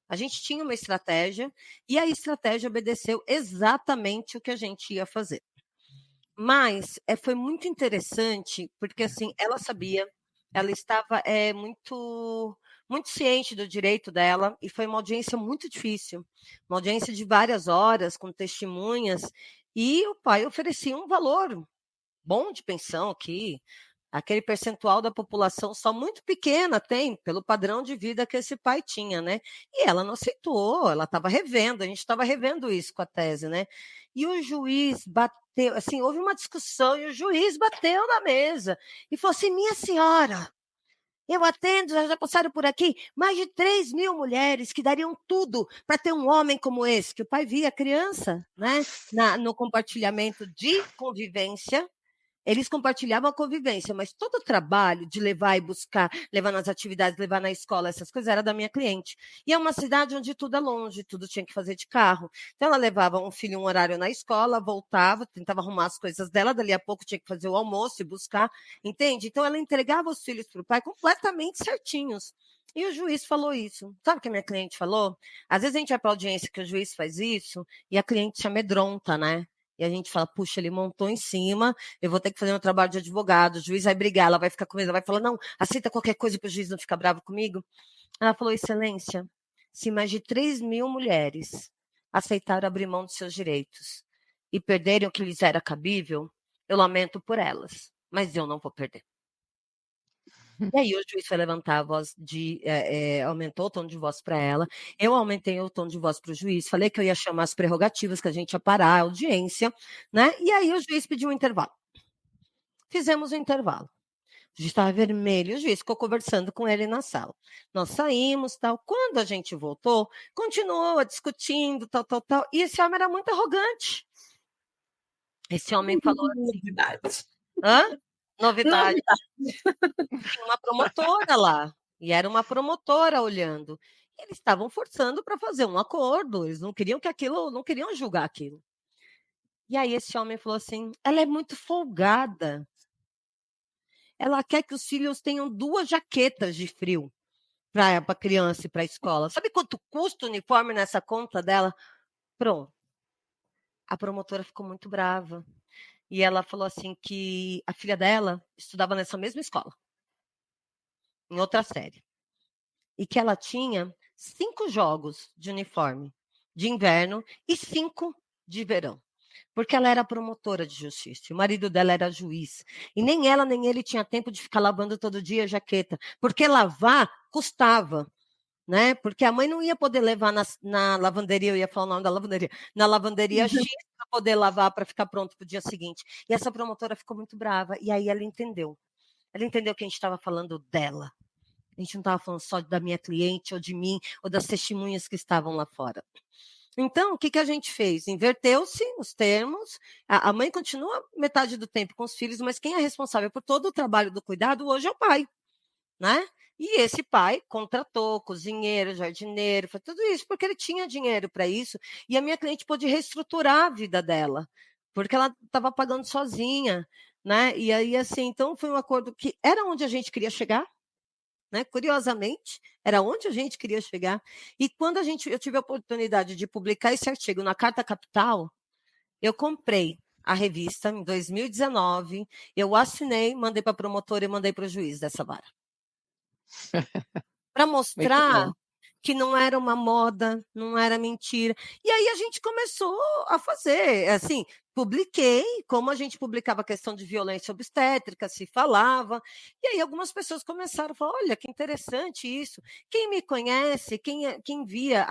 A gente tinha uma estratégia e a estratégia obedeceu exatamente o que a gente ia fazer. Mas foi muito interessante, porque assim, ela sabia, ela estava muito, muito ciente do direito dela, e foi uma audiência muito difícil, uma audiência de várias horas, com testemunhas, e o pai oferecia um valor bom de pensão aqui, aquele percentual da população só muito pequena tem, pelo padrão de vida que esse pai tinha, né? E ela não aceitou, ela estava revendo, a gente estava revendo isso com a tese, né? E o juiz bateu, assim, houve uma discussão e o juiz bateu na mesa e falou assim: minha senhora, eu atendo, já passaram por aqui mais de 3.000 mulheres que dariam tudo para ter um homem como esse, que o pai via criança, né? No compartilhamento de convivência. Eles compartilhavam a convivência, mas todo o trabalho de levar e buscar, levar nas atividades, levar na escola, essas coisas, era da minha cliente. E é uma cidade onde tudo é longe, tudo tinha que fazer de carro. Então, ela levava um filho um horário na escola, voltava, tentava arrumar as coisas dela, dali a pouco tinha que fazer o almoço e buscar, entende? Então, ela entregava os filhos para o pai completamente certinhos. E o juiz falou isso. Sabe o que a minha cliente falou? Às vezes a gente vai para a audiência que o juiz faz isso e a cliente se amedronta, né? E a gente fala, puxa, ele montou em cima, eu vou ter que fazer meu trabalho de advogado, o juiz vai brigar, ela vai ficar com medo, ela vai falar, não, aceita qualquer coisa para o juiz não ficar bravo comigo. Ela falou, excelência, se mais de 3.000 mulheres aceitaram abrir mão dos seus direitos e perderem o que lhes era cabível, eu lamento por elas, mas eu não vou perder. E aí o juiz foi levantar a voz aumentou o tom de voz para ela, eu aumentei o tom de voz para o juiz, falei que eu ia chamar as prerrogativas, que a gente ia parar a audiência, né? E aí o juiz pediu um intervalo. Fizemos um intervalo. O juiz estava vermelho, o juiz ficou conversando com ele na sala. Nós saímos, tal. Quando a gente voltou, continuou discutindo, tal. E esse homem era muito arrogante. Esse homem falou assim... Novidade. Hã? Novidade. Novidade. Tinha uma promotora lá. E era uma promotora olhando. Eles estavam forçando para fazer um acordo. Eles não queriam não queriam julgar aquilo. E aí esse homem falou assim: ela é muito folgada. Ela quer que os filhos tenham 2 jaquetas de frio para a criança e para a escola. Sabe quanto custa o uniforme nessa conta dela? Pronto. A promotora ficou muito brava. E ela falou assim que a filha dela estudava nessa mesma escola, em outra série. E que ela tinha 5 jogos de uniforme de inverno e 5 de verão. Porque ela era promotora de justiça, o marido dela era juiz. E nem ela nem ele tinha tempo de ficar lavando todo dia a jaqueta, porque lavar custava, né? Porque a mãe não ia poder levar na lavanderia, eu ia falar o nome da lavanderia, na lavanderia X para poder lavar para ficar pronto para o dia seguinte. E essa promotora ficou muito brava, e aí ela entendeu. Ela entendeu que a gente estava falando dela. A gente não estava falando só da minha cliente, ou de mim, ou das testemunhas que estavam lá fora. Então, o que a gente fez? Inverteu-se os termos. A mãe continua metade do tempo com os filhos, mas quem é responsável por todo o trabalho do cuidado hoje é o pai, né? E esse pai contratou cozinheiro, jardineiro, foi tudo isso, porque ele tinha dinheiro para isso. E a minha cliente pôde reestruturar a vida dela, porque ela estava pagando sozinha, né? E aí, assim, então foi um acordo que era onde a gente queria chegar, né? Curiosamente, era onde a gente queria chegar. E quando eu tive a oportunidade de publicar esse artigo na Carta Capital, eu comprei a revista em 2019, eu assinei, mandei para a promotora e mandei para o juiz dessa vara. Para mostrar que não era uma moda, não era mentira. E aí a gente começou a fazer, assim, publiquei, como a gente publicava a questão de violência obstétrica, se falava, e aí algumas pessoas começaram a falar, olha, que interessante isso. Quem me conhece, quem via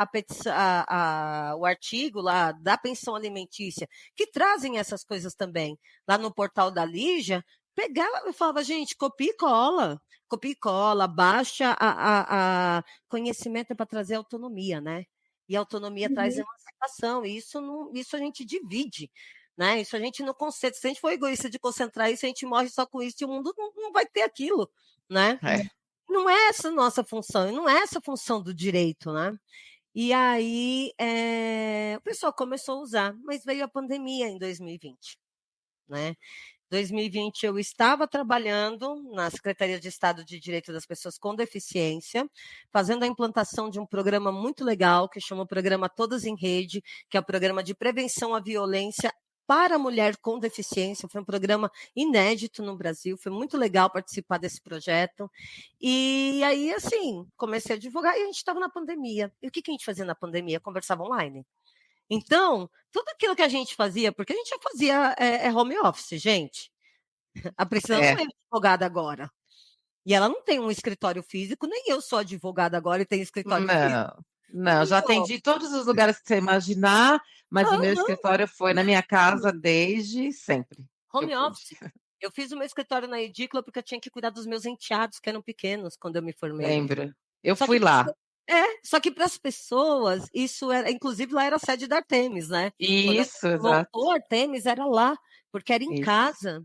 o artigo lá da pensão alimentícia, que trazem essas coisas também, lá no portal da Lígia, pegava e falava, gente, copia e cola, baixa conhecimento é para trazer autonomia, né? E a autonomia traz emancipação, e isso a gente divide, né? Isso a gente não concentra. Se a gente for egoísta de concentrar isso, a gente morre só com isso e o mundo não vai ter aquilo, né? Não é essa a nossa função, não é essa a função do direito, né? E aí o pessoal começou a usar, mas veio a pandemia em 2020, né? 2020 eu estava trabalhando na Secretaria de Estado de Direito das Pessoas com Deficiência, fazendo a implantação de um programa muito legal, que chama o Programa Todas em Rede, que é o programa de prevenção à violência para a mulher com deficiência. Foi um programa inédito no Brasil, foi muito legal participar desse projeto. E aí, assim, comecei a divulgar e a gente estava na pandemia. E o que a gente fazia na pandemia? Conversava online. Então, tudo aquilo que a gente fazia, porque a gente já fazia home office, gente. A Priscila não é advogada agora. E ela não tem um escritório físico, nem eu sou advogada agora e tenho escritório físico. Não, já atendi todos os lugares que você imaginar, mas o meu escritório foi na minha casa desde sempre. Home office. Eu fiz o meu escritório na edícula porque eu tinha que cuidar dos meus enteados, que eram pequenos, quando eu me formei. Lembro. Eu fui lá. Só que para as pessoas, isso era, inclusive lá era a sede da Artemis, né? Isso, exato. Montou a Artemis, era lá, porque era em casa,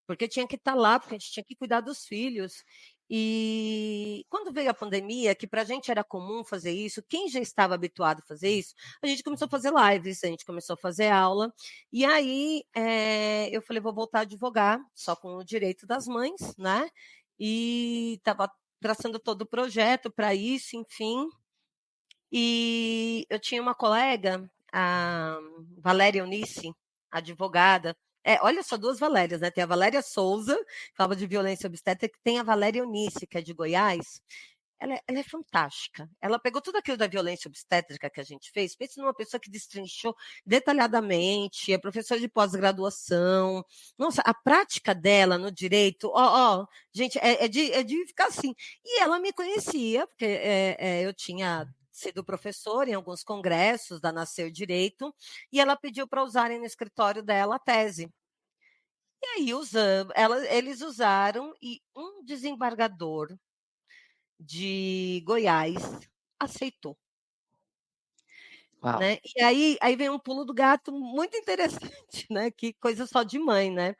porque tinha que estar lá, porque a gente tinha que cuidar dos filhos. E quando veio a pandemia, que para a gente era comum fazer isso, quem já estava habituado a fazer isso, a gente começou a fazer lives, a gente começou a fazer aula, e aí eu falei, vou voltar a advogar, só com o direito das mães, né? E estava traçando todo o projeto para isso, enfim. E eu tinha uma colega, a Valéria Eunice, advogada. Olha só, duas Valérias, né? Tem a Valéria Souza, que falava de violência obstétrica, e tem a Valéria Eunice, que é de Goiás. Ela é fantástica. Ela pegou tudo aquilo da violência obstétrica que a gente fez, pense numa pessoa que destrinchou detalhadamente, é professora de pós-graduação. Nossa, a prática dela no direito, gente, é de ficar assim. E ela me conhecia, porque eu tinha sido professora em alguns congressos da Nascer Direito, e ela pediu para usarem no escritório dela a tese. E aí eles usaram, e um desembargador de Goiás aceitou. Né? E aí vem um pulo do gato muito interessante, né? Que coisa só de mãe, né?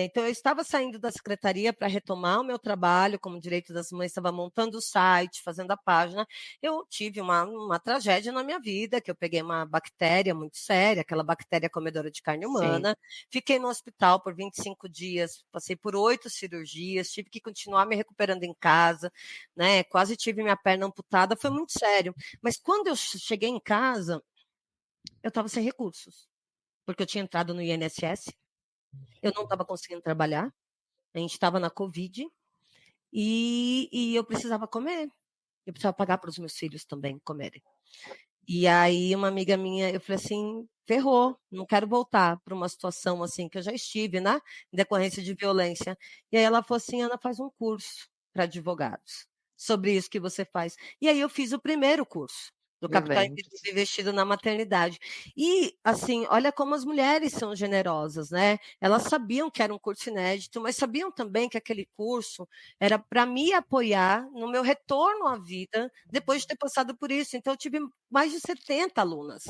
Então, eu estava saindo da secretaria para retomar o meu trabalho como direito das mães, estava montando o site, fazendo a página. Eu tive uma tragédia na minha vida, que eu peguei uma bactéria muito séria, aquela bactéria comedora de carne humana. Sim. Fiquei no hospital por 25 dias, passei por 8 cirurgias, tive que continuar me recuperando em casa, né? Quase tive minha perna amputada, foi muito sério. Mas quando eu cheguei em casa, eu estava sem recursos, porque eu tinha entrado no INSS. Eu não estava conseguindo trabalhar, a gente estava na Covid, e eu precisava comer. Eu precisava pagar para os meus filhos também comerem. E aí, uma amiga minha, eu falei assim, ferrou, não quero voltar para uma situação assim, que eu já estive, né? Em decorrência de violência. E aí ela falou assim, Ana, faz um curso para advogados, sobre isso que você faz. E aí eu fiz o primeiro curso do Capital Invisível Investido na Maternidade. E, assim, olha como as mulheres são generosas, né? Elas sabiam que era um curso inédito, mas sabiam também que aquele curso era para me apoiar no meu retorno à vida, depois de ter passado por isso. Então, eu tive mais de 70 alunas.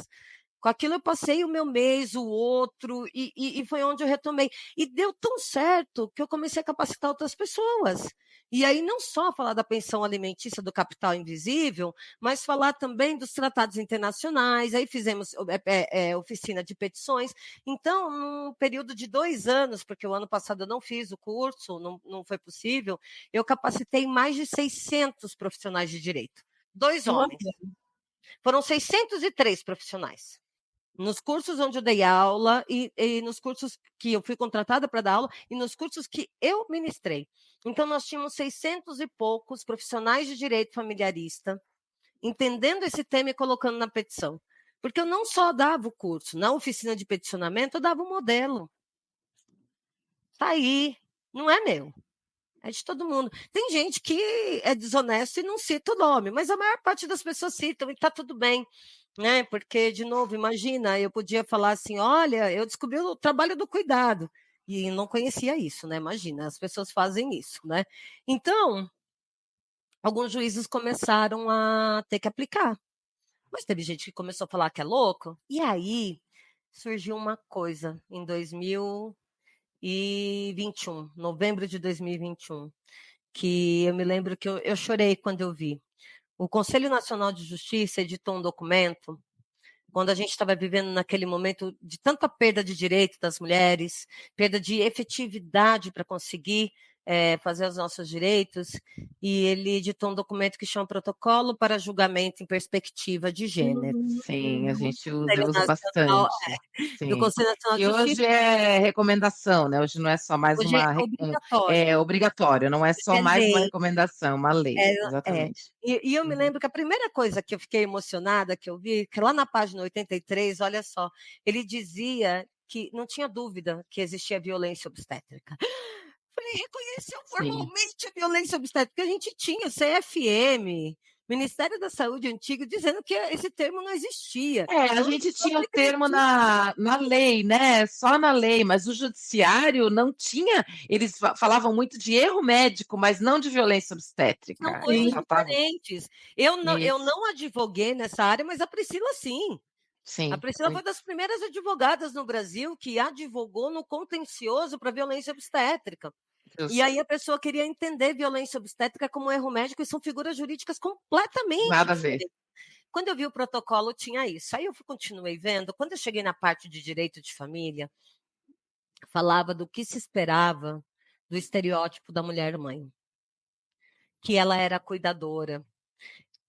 Com aquilo eu passei o meu mês, o outro, e foi onde eu retomei. E deu tão certo que eu comecei a capacitar outras pessoas. E aí não só falar da pensão alimentícia do capital invisível, mas falar também dos tratados internacionais. Aí fizemos oficina de petições. Então, num período de 2 anos, porque o ano passado eu não fiz o curso, não foi possível, eu capacitei mais de 600 profissionais de direito. 2 homens. Foram 603 profissionais. Nos cursos onde eu dei aula e nos cursos que eu fui contratada para dar aula e nos cursos que eu ministrei. Então, nós tínhamos 600 e poucos profissionais de direito familiarista entendendo esse tema e colocando na petição. Porque eu não só dava o curso, na oficina de peticionamento, eu dava o modelo. Está aí, não é meu. É de todo mundo. Tem gente que é desonesto e não cita o nome, mas a maior parte das pessoas citam e está tudo bem. Né? Porque, de novo, imagina, eu podia falar assim, olha, eu descobri o trabalho do cuidado, e não conhecia isso, né? Imagina, as pessoas fazem isso, né? Então, alguns juízes começaram a ter que aplicar, mas teve gente que começou a falar que é louco, e aí surgiu uma coisa em 2021, novembro de 2021, que eu me lembro que eu chorei quando eu vi. O Conselho Nacional de Justiça editou um documento quando a gente estava vivendo naquele momento de tanta perda de direito das mulheres, perda de efetividade para conseguir fazer os nossos direitos, e ele editou um documento que chama Protocolo para Julgamento em Perspectiva de Gênero. Sim, a gente Do usa, eu Conselho uso Nacional, bastante. do Sim. Conselho Nacional de E Justiça, hoje é recomendação, né? Hoje não é só mais hoje é uma obrigatório, é obrigatório, não é só é mais uma lei. recomendação, uma lei, É. exatamente. E eu me Uhum. lembro que a primeira coisa que eu fiquei emocionada, que eu vi, que lá na página 83, olha só, ele dizia que não tinha dúvida que existia violência obstétrica. Falei, reconheceu Sim. formalmente a violência obstétrica, porque a gente tinha CFM, Ministério da Saúde antigo, dizendo que esse termo não existia. A Então, gente eu tinha o termo acredito. na lei, né? Só na lei, mas o judiciário não tinha. Eles falavam muito de erro médico, mas não de violência São obstétrica. Eles coisas Sim. tratavam diferentes. Eu isso. não advoguei nessa área, mas a Priscila sim. A Sim, Priscila foi muito das primeiras advogadas no Brasil que advogou no contencioso para violência obstétrica. E justo. aí a pessoa queria entender violência obstétrica como erro médico e são figuras jurídicas completamente Nada a ver. diferentes. Quando eu vi o protocolo, tinha isso. Aí eu continuei vendo. Quando eu cheguei na parte de direito de família, falava do que se esperava do estereótipo da mulher-mãe, que ela era cuidadora,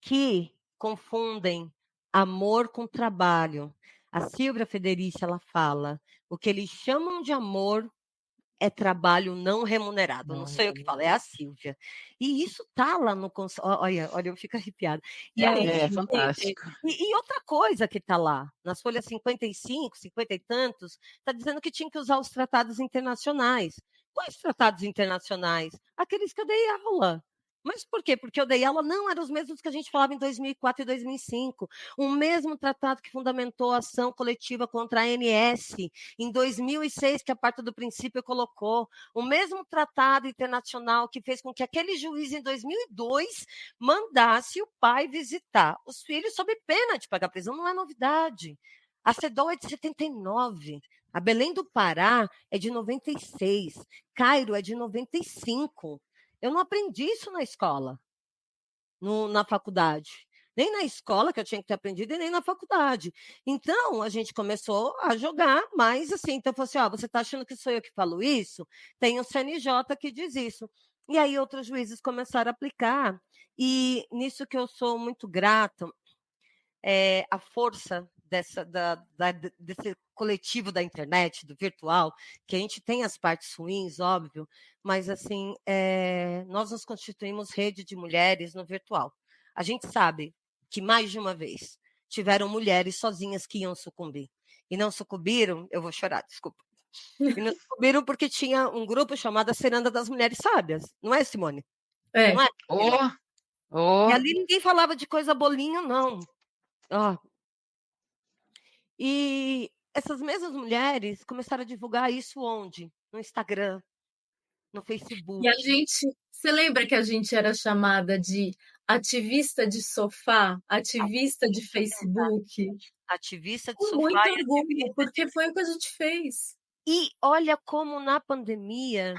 que confundem amor com trabalho. A Silvia Federici, ela fala, o que eles chamam de amor é trabalho não remunerado. Não Não, sei o que fala, é a Silvia. E isso tá lá no olha, eu fico arrepiada. E aí, é gente, fantástico. e outra coisa que está lá, nas folhas 55, 50 e tantos, está dizendo que tinha que usar os tratados internacionais. Quais tratados internacionais? Aqueles que eu dei aula. Mas por quê? Porque eu dei aula, não, eram os mesmos que a gente falava em 2004 e 2005. O mesmo tratado que fundamentou a ação coletiva contra a ANS, em 2006, que a parte do princípio colocou, o mesmo tratado internacional que fez com que aquele juiz, em 2002, mandasse o pai visitar os filhos sob pena de pagar prisão, não é novidade. A CEDAW é de 79, a Belém do Pará é de 96, Cairo é de 95. Eu não aprendi isso na escola, na faculdade. Nem na escola, que eu tinha que ter aprendido, e nem na faculdade. Então, a gente começou a jogar, mas assim, então eu falei assim: ó, você está achando que sou eu que falo isso? Tem o CNJ que diz isso. E aí outros juízes começaram a aplicar. E nisso que eu sou muito grata, a força desse coletivo da internet, do virtual, que a gente tem as partes ruins, óbvio, mas assim, nós nos constituímos rede de mulheres no virtual. A gente sabe que mais de uma vez tiveram mulheres sozinhas que iam sucumbir. E não sucumbiram, eu vou chorar, desculpa. E não sucumbiram porque tinha um grupo chamado a Ciranda das Mulheres Sábias, não é, Simone? Não É. é, Priscila? Oh, E oh, ali ninguém falava de coisa bolinha, não. Ó, e essas mesmas mulheres começaram a divulgar isso onde? No Instagram, no E a Facebook. gente, você lembra que a gente era chamada de ativista de sofá, ativista de Ativista, Facebook? ativista de Com sofá muito e orgulho, ativista porque foi o que a gente fez. E olha como na pandemia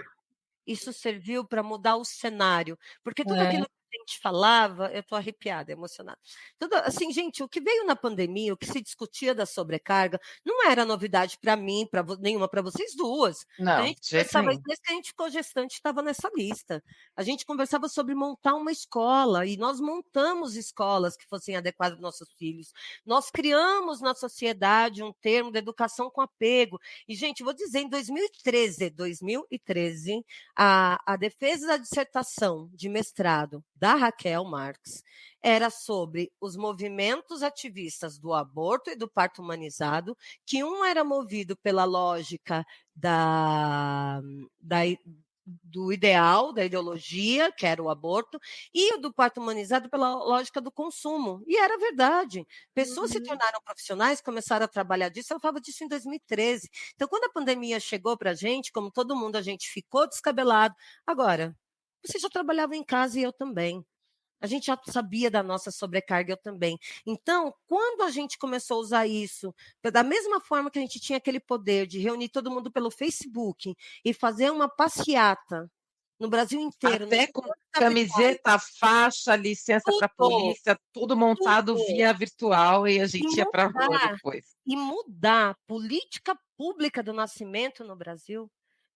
isso serviu para mudar o cenário, porque tudo É. aquilo que a gente falava, eu estou arrepiada, emocionada. Tudo, assim, gente, o que veio na pandemia, o que se discutia da sobrecarga, não era novidade para mim, nenhuma para vocês duas. A não, gente de jeito conversava, nenhum. desde que a gente ficou gestante, estava nessa lista. A gente conversava sobre montar uma escola, e nós montamos escolas que fossem adequadas para nossos filhos. Nós criamos na sociedade um termo de educação com apego. E, gente, vou dizer, em 2013, a defesa da dissertação de mestrado da Raquel Marques era sobre os movimentos ativistas do aborto e do parto humanizado, que um era movido pela lógica do ideal, da ideologia, que era o aborto, e o do parto humanizado pela lógica do consumo. E era verdade. Pessoas se Uhum. tornaram profissionais, começaram a trabalhar disso, eu falava disso em 2013. Então, quando a pandemia chegou para a gente, como todo mundo, a gente ficou descabelado. Agora, você já trabalhava em casa e eu também. A gente já sabia da nossa sobrecarga, eu também. Então, quando a gente começou a usar isso, da mesma forma que a gente tinha aquele poder de reunir todo mundo pelo Facebook e fazer uma passeata no Brasil inteiro. Até com camiseta, faixa, licença para polícia, tudo montado via virtual e a gente ia para a rua depois. E mudar política pública do nascimento no Brasil.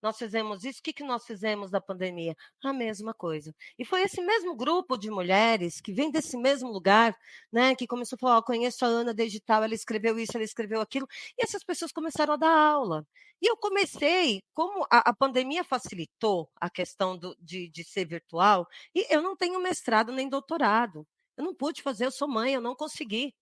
Nós fizemos isso. O que nós fizemos da pandemia? A mesma coisa. E foi esse mesmo grupo de mulheres que vem desse mesmo lugar, né, que começou a falar: conheço a Ana Digital, ela escreveu isso, ela escreveu aquilo, e essas pessoas começaram a dar aula. E eu comecei, como a pandemia facilitou a questão de ser virtual, e eu não tenho mestrado nem doutorado. Eu não pude fazer, eu sou mãe, eu não consegui.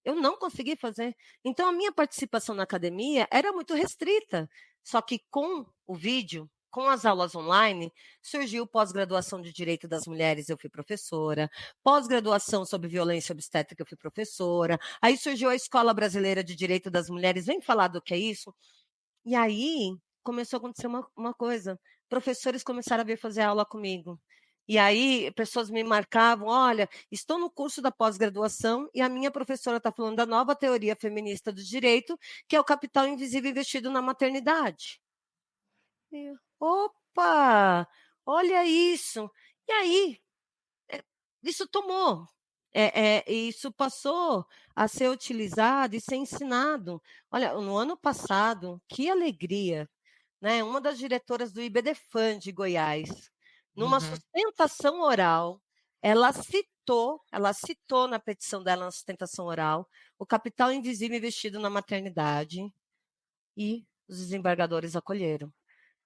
Eu não consegui fazer. Então, a minha participação na academia era muito restrita. Só que com o vídeo, com as aulas online, surgiu pós-graduação de Direito das Mulheres, eu fui professora. Pós-graduação sobre violência obstétrica, eu fui professora. Aí surgiu a Escola Brasileira de Direito das Mulheres. Vem falar do que é isso? E aí começou a acontecer uma coisa. Professores começaram a vir fazer aula comigo. E aí, pessoas me marcavam: olha, estou no curso da pós-graduação e a minha professora está falando da nova teoria feminista do direito, que é o capital invisível investido na maternidade. E opa, olha isso. E aí, isso tomou. Isso passou a ser utilizado e ser ensinado. Olha, no ano passado, que alegria, né? Uma das diretoras do IBDFAN de Goiás, numa sustentação oral, ela citou na petição dela, na sustentação oral, o capital invisível investido na maternidade, e os desembargadores acolheram.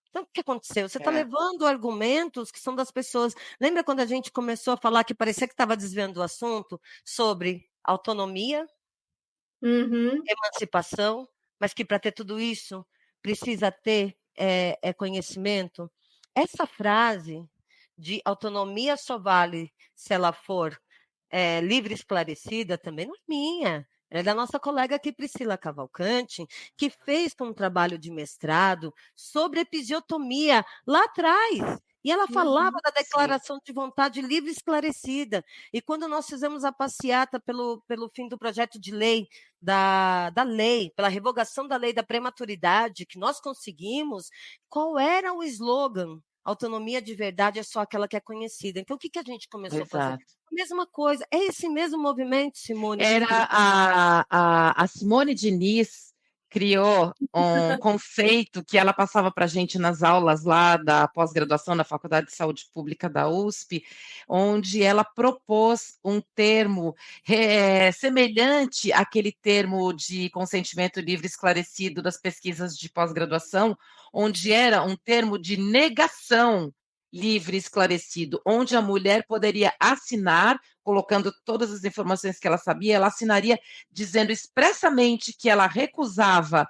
Então, o que aconteceu? Você está levando argumentos que são das pessoas. Lembra quando a gente começou a falar que parecia que estava desviando o assunto sobre autonomia, emancipação, mas que para ter tudo isso precisa ter conhecimento? Essa frase de autonomia só vale se ela for livre e esclarecida também não é minha. É da nossa colega aqui, Priscila Cavalcante, que fez um trabalho de mestrado sobre episiotomia lá atrás. E ela falava da declaração de vontade livre e esclarecida. E quando nós fizemos a passeata pelo fim do projeto de lei, da lei, pela revogação da lei da prematuridade, que nós conseguimos, qual era o slogan? Autonomia de verdade é só aquela que é conhecida. Então, o que a gente começou a fazer? A mesma coisa. É esse mesmo movimento, Simone. Era a Simone Diniz criou um conceito que ela passava para a gente nas aulas lá da pós-graduação na Faculdade de Saúde Pública da USP, onde ela propôs um termo semelhante àquele termo de consentimento livre esclarecido das pesquisas de pós-graduação, onde era um termo de negação livre esclarecido, onde a mulher poderia assinar, colocando todas as informações que ela sabia, ela assinaria dizendo expressamente que ela recusava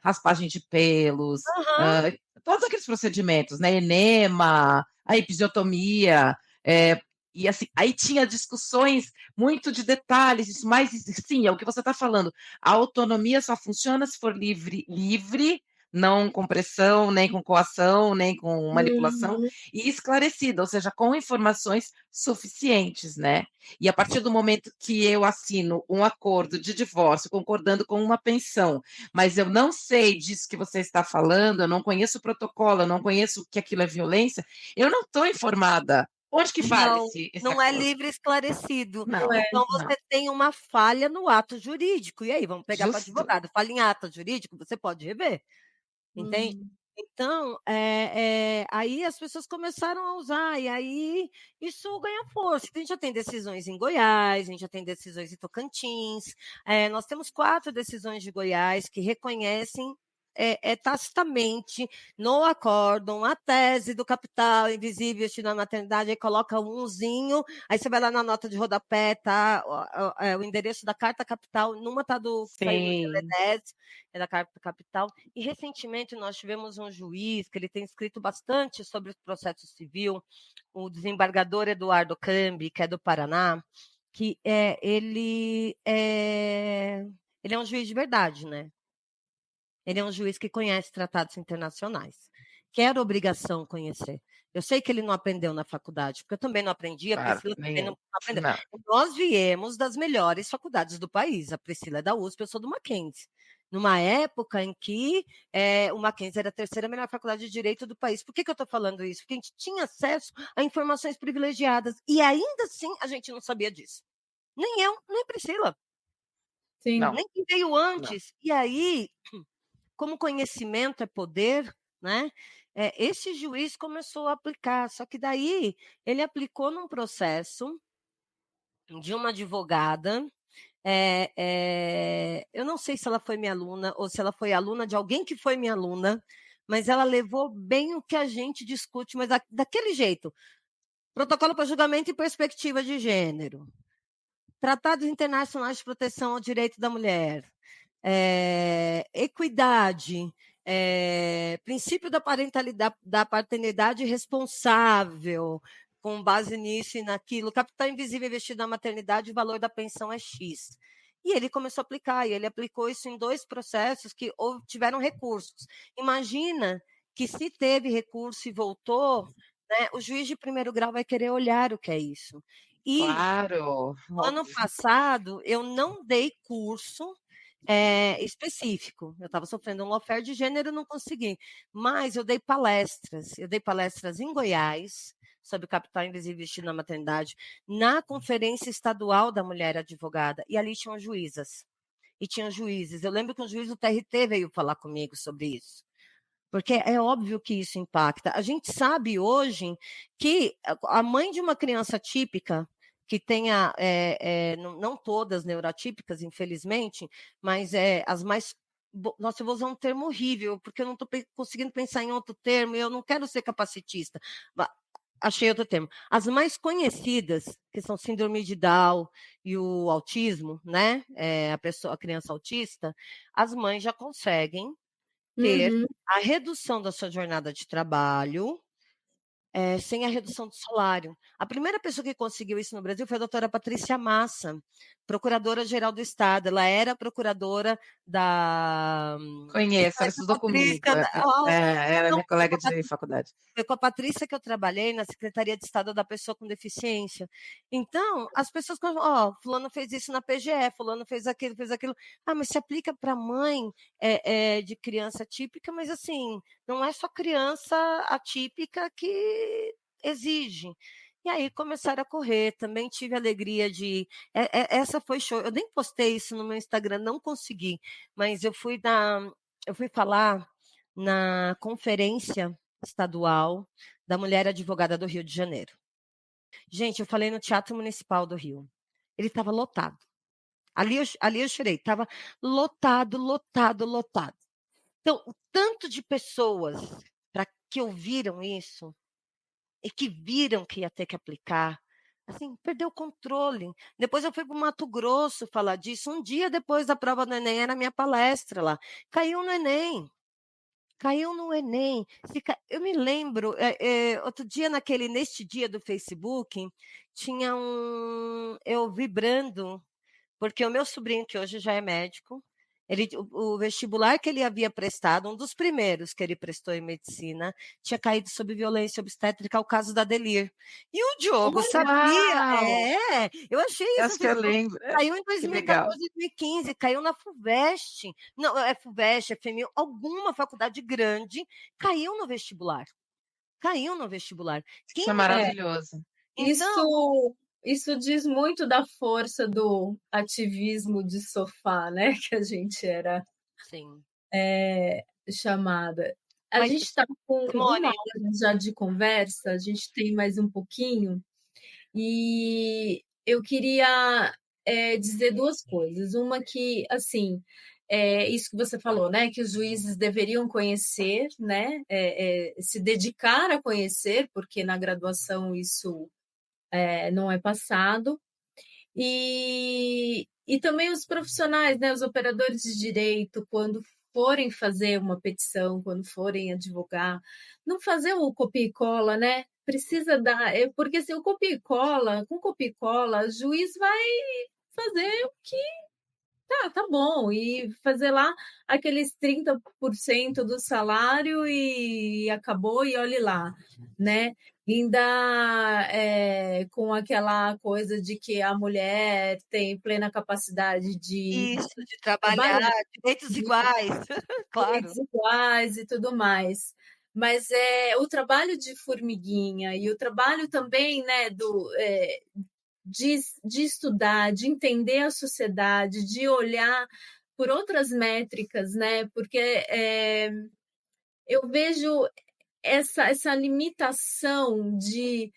raspagem de pelos, todos aqueles procedimentos, né, enema, a episiotomia, e assim, aí tinha discussões muito de detalhes, isso, mas sim, é o que você está falando, a autonomia só funciona se for livre, não com pressão, nem com coação, nem com manipulação, e esclarecida, ou seja, com informações suficientes, né? E a partir do momento que eu assino um acordo de divórcio, concordando com uma pensão, mas eu não sei disso que você está falando, eu não conheço o protocolo, eu não conheço que aquilo é violência, eu não estou informada. Onde que vale esse não acordo? É livre esclarecido. Não, então, você tem uma falha no ato jurídico. E aí, vamos pegar para advogado. Falha em ato jurídico, você pode rever. Entende? Então, aí as pessoas começaram a usar, e aí isso ganha força. A gente já tem decisões em Goiás, a gente já tem decisões em Tocantins, nós temos 4 decisões de Goiás que reconhecem tacitamente no acórdão a tese do capital invisível investido na maternidade, aí coloca umzinho, aí você vai lá na nota de rodapé, tá o endereço da carta capital, numa tá do Teledez, é da carta capital, e recentemente nós tivemos um juiz que ele tem escrito bastante sobre o processo civil, o desembargador Eduardo Cambi, que é do Paraná, que ele é um juiz de verdade, né? Ele é um juiz que conhece tratados internacionais. Quer obrigação conhecer. Eu sei que ele não aprendeu na faculdade, porque eu também não aprendi, a Priscila também não aprendeu. Não. Nós viemos das melhores faculdades do país. A Priscila é da USP, eu sou do Mackenzie. numa época em que o Mackenzie era a terceira melhor faculdade de direito do país. Por que eu estou falando isso? Porque a gente tinha acesso a informações privilegiadas e ainda assim a gente não sabia disso. Nem eu, nem Priscila. Sim. Não. Nem quem veio antes. Não. E aí, como conhecimento é poder, né? Esse juiz começou a aplicar, só que daí ele aplicou num processo de uma advogada. Eu não sei se ela foi minha aluna ou se ela foi aluna de alguém que foi minha aluna, mas ela levou bem o que a gente discute, mas daquele jeito. Protocolo para julgamento e perspectiva de gênero. Tratados internacionais de proteção ao direito da mulher. Equidade. Princípio da parentalidade, da paternidade responsável, com base nisso e naquilo. Capital invisível investido na maternidade, o valor da pensão é X. E ele começou a aplicar, e ele aplicou isso em 2 processos que tiveram recursos. Imagina que se teve recurso e voltou, né, o juiz de primeiro grau vai querer olhar o que é isso. E claro, ano passado eu não dei curso específico. Eu estava sofrendo um lawfare de gênero, não consegui. Mas eu dei palestras. Eu dei palestras em Goiás sobre capital invisível investido na maternidade, na Conferência Estadual da Mulher Advogada, e ali tinham juízas. E tinham juízes. Eu lembro que um juiz do TRT veio falar comigo sobre isso. Porque é óbvio que isso impacta. A gente sabe hoje que a mãe de uma criança típica, que tenha, não todas neurotípicas, infelizmente, mas as mais. Nossa, eu vou usar um termo horrível, porque eu não estou conseguindo pensar em outro termo, e eu não quero ser capacitista. Achei outro termo. As mais conhecidas, que são síndrome de Down e o autismo, né? A criança autista, as mães já conseguem ter a redução da sua jornada de trabalho, sem a redução do salário. A primeira pessoa que conseguiu isso no Brasil foi a doutora Patrícia Massa, procuradora-geral do Estado. Ela era procuradora da... Conheço, ela estudou comigo. Ela é minha colega de faculdade. Foi com a Patrícia que eu trabalhei na Secretaria de Estado da Pessoa com Deficiência. Então, as pessoas, fulano fez isso na PGE, fulano fez aquilo, fez aquilo. Ah, mas se aplica para mãe de criança típica, mas assim, não é só criança atípica que exige. E aí começaram a correr. Também tive a alegria de. Essa foi show. Eu nem postei isso no meu Instagram, não consegui, mas eu fui falar na conferência estadual da Mulher Advogada do Rio de Janeiro. Gente, eu falei no Teatro Municipal do Rio. Ele estava lotado. Ali eu chorei. Estava lotado, lotado, lotado. Então, o tanto de pessoas que ouviram isso e que viram que ia ter que aplicar, assim, perdeu o controle. Depois eu fui para o Mato Grosso falar disso. Um dia depois da prova do Enem, era a minha palestra lá. Caiu no Enem. Caiu no Enem. Eu me lembro, outro dia, neste dia do Facebook, tinha eu vibrando, porque o meu sobrinho, que hoje já é médico, o vestibular que ele havia prestado, um dos primeiros que ele prestou em medicina, tinha caído sob violência obstétrica, o caso da Delir. E o Diogo sabia, eu achei Eu isso. acho que eu lembro. Caiu em 2014, 2015, caiu na FUVEST, não, é FUVEST, é FEMIL, alguma faculdade grande, caiu no vestibular. Caiu no vestibular. Isso é maravilhoso. Então, isso diz muito da força do ativismo de sofá, né? Que a gente era chamada. A gente está com 1 hora já de conversa, a gente tem mais um pouquinho, e eu queria dizer 2 coisas. Uma que, assim, isso que você falou, né? Que os juízes deveriam conhecer, né? Se dedicar a conhecer, porque na graduação isso não é passado. E também os profissionais, né, os operadores de direito, quando forem fazer uma petição, quando forem advogar, não fazer o copia e cola, né? Precisa dar, porque se o copia e cola, com copia e cola, o juiz vai fazer o que tá bom, e fazer lá aqueles 30% do salário e acabou, e olhe lá, né? Ainda com aquela coisa de que a mulher tem plena capacidade de Isso, de trabalhar, trabalhar, direitos de iguais, claro. direitos iguais e tudo mais. Mas o trabalho de formiguinha e o trabalho também, né, de estudar, de entender a sociedade, de olhar por outras métricas, né? Porque eu vejo essa limitação de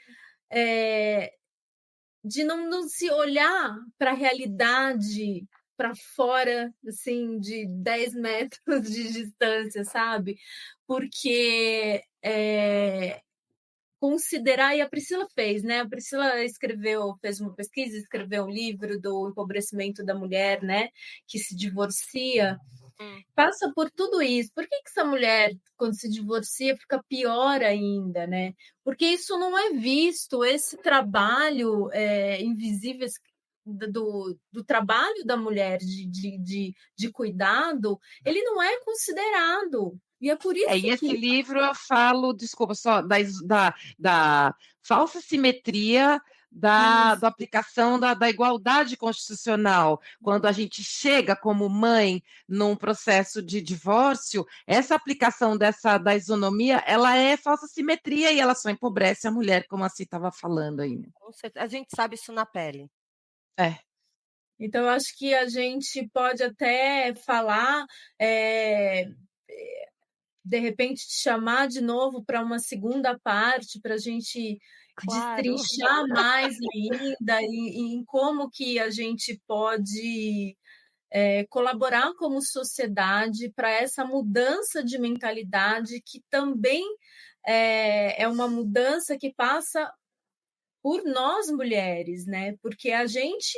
não se olhar para a realidade para fora, assim, de 10 metros de distância, sabe? Porque considerar, e a Priscila fez, né? A Priscila fez uma pesquisa, escreveu um livro do empobrecimento da mulher, né? Que se divorcia, passa por tudo isso. Por que essa mulher, quando se divorcia, fica pior ainda, né? Porque isso não é visto, esse trabalho invisível do trabalho da mulher de cuidado, ele não é considerado. E é por isso E esse que livro eu falo, desculpa, só da falsa simetria da aplicação da igualdade constitucional. Quando a gente chega como mãe num processo de divórcio, essa aplicação da isonomia, ela é falsa simetria e ela só empobrece a mulher, como a Cí estava falando aí. Com certeza. A gente sabe isso na pele. É. Então, eu acho que a gente pode até falar, de repente, te chamar de novo para uma segunda parte, para a gente Claro. destrinchar mais ainda em como que a gente pode colaborar como sociedade para essa mudança de mentalidade, que também é uma mudança que passa por nós mulheres, né? Porque a gente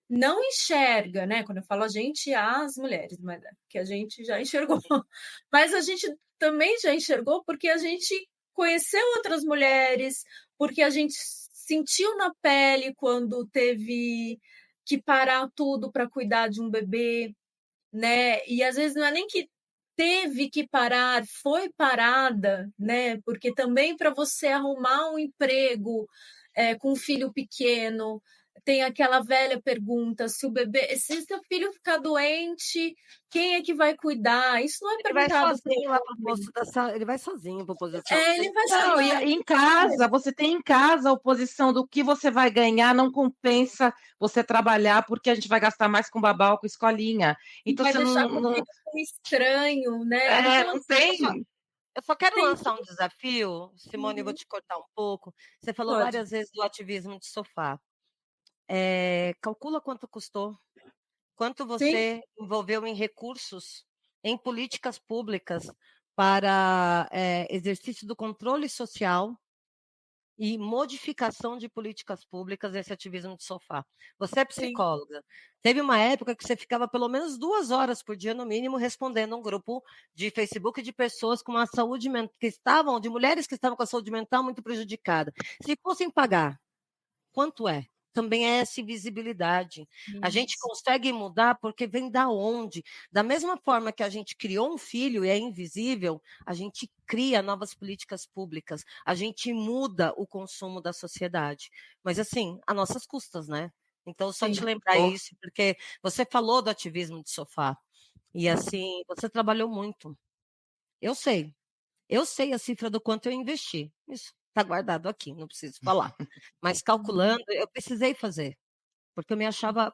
não enxerga, né? Quando eu falo a gente, as mulheres, mas que a gente já enxergou. Mas a gente também já enxergou porque a gente conheceu outras mulheres, porque a gente sentiu na pele quando teve que parar tudo para cuidar de um bebê, né? E às vezes não é nem que teve que parar, foi parada, né? Porque também para você arrumar um emprego com um filho pequeno, tem aquela velha pergunta: se seu filho ficar doente, quem é que vai cuidar? Isso não é Ele vai perguntado para o sozinho lá para o homem. posto da saúde, ele vai sozinho para o posto da saúde. Ele vai Não, e sozinho. em casa, você tem em casa a oposição do que você vai ganhar, não compensa você trabalhar, porque a gente vai gastar mais com babá ou com escolinha. Então, Vai você deixar não, com o filho com estranho, né? Então, não assim, tem. Eu só quero tem lançar um desafio, Simone, eu vou Uhum. te cortar um pouco. Você falou Pode. várias vezes do ativismo de sofá. Calcula quanto custou, quanto Sim, você envolveu em recursos, em políticas públicas para exercício do controle social e modificação de políticas públicas, esse ativismo de sofá. Você é sim. psicóloga. Teve uma época que você ficava pelo menos 2 horas por dia, no mínimo, respondendo um grupo de Facebook de pessoas com uma saúde mental, de mulheres que estavam com a saúde mental muito prejudicada. Se fossem pagar, quanto é? Também é essa invisibilidade. A gente Isso. consegue mudar porque vem da onde? Da mesma forma que a gente criou um filho e é invisível, a gente cria novas políticas públicas, a gente muda o consumo da sociedade. Mas assim, a nossas custas, né? Então, só te Sim. lembrar Oh, isso, porque você falou do ativismo de sofá. E assim, você trabalhou muito. Eu sei. Eu sei a cifra do quanto eu investi. Isso está guardado aqui, não preciso falar. Mas Uhum. calculando, eu precisei fazer. Porque eu me achava,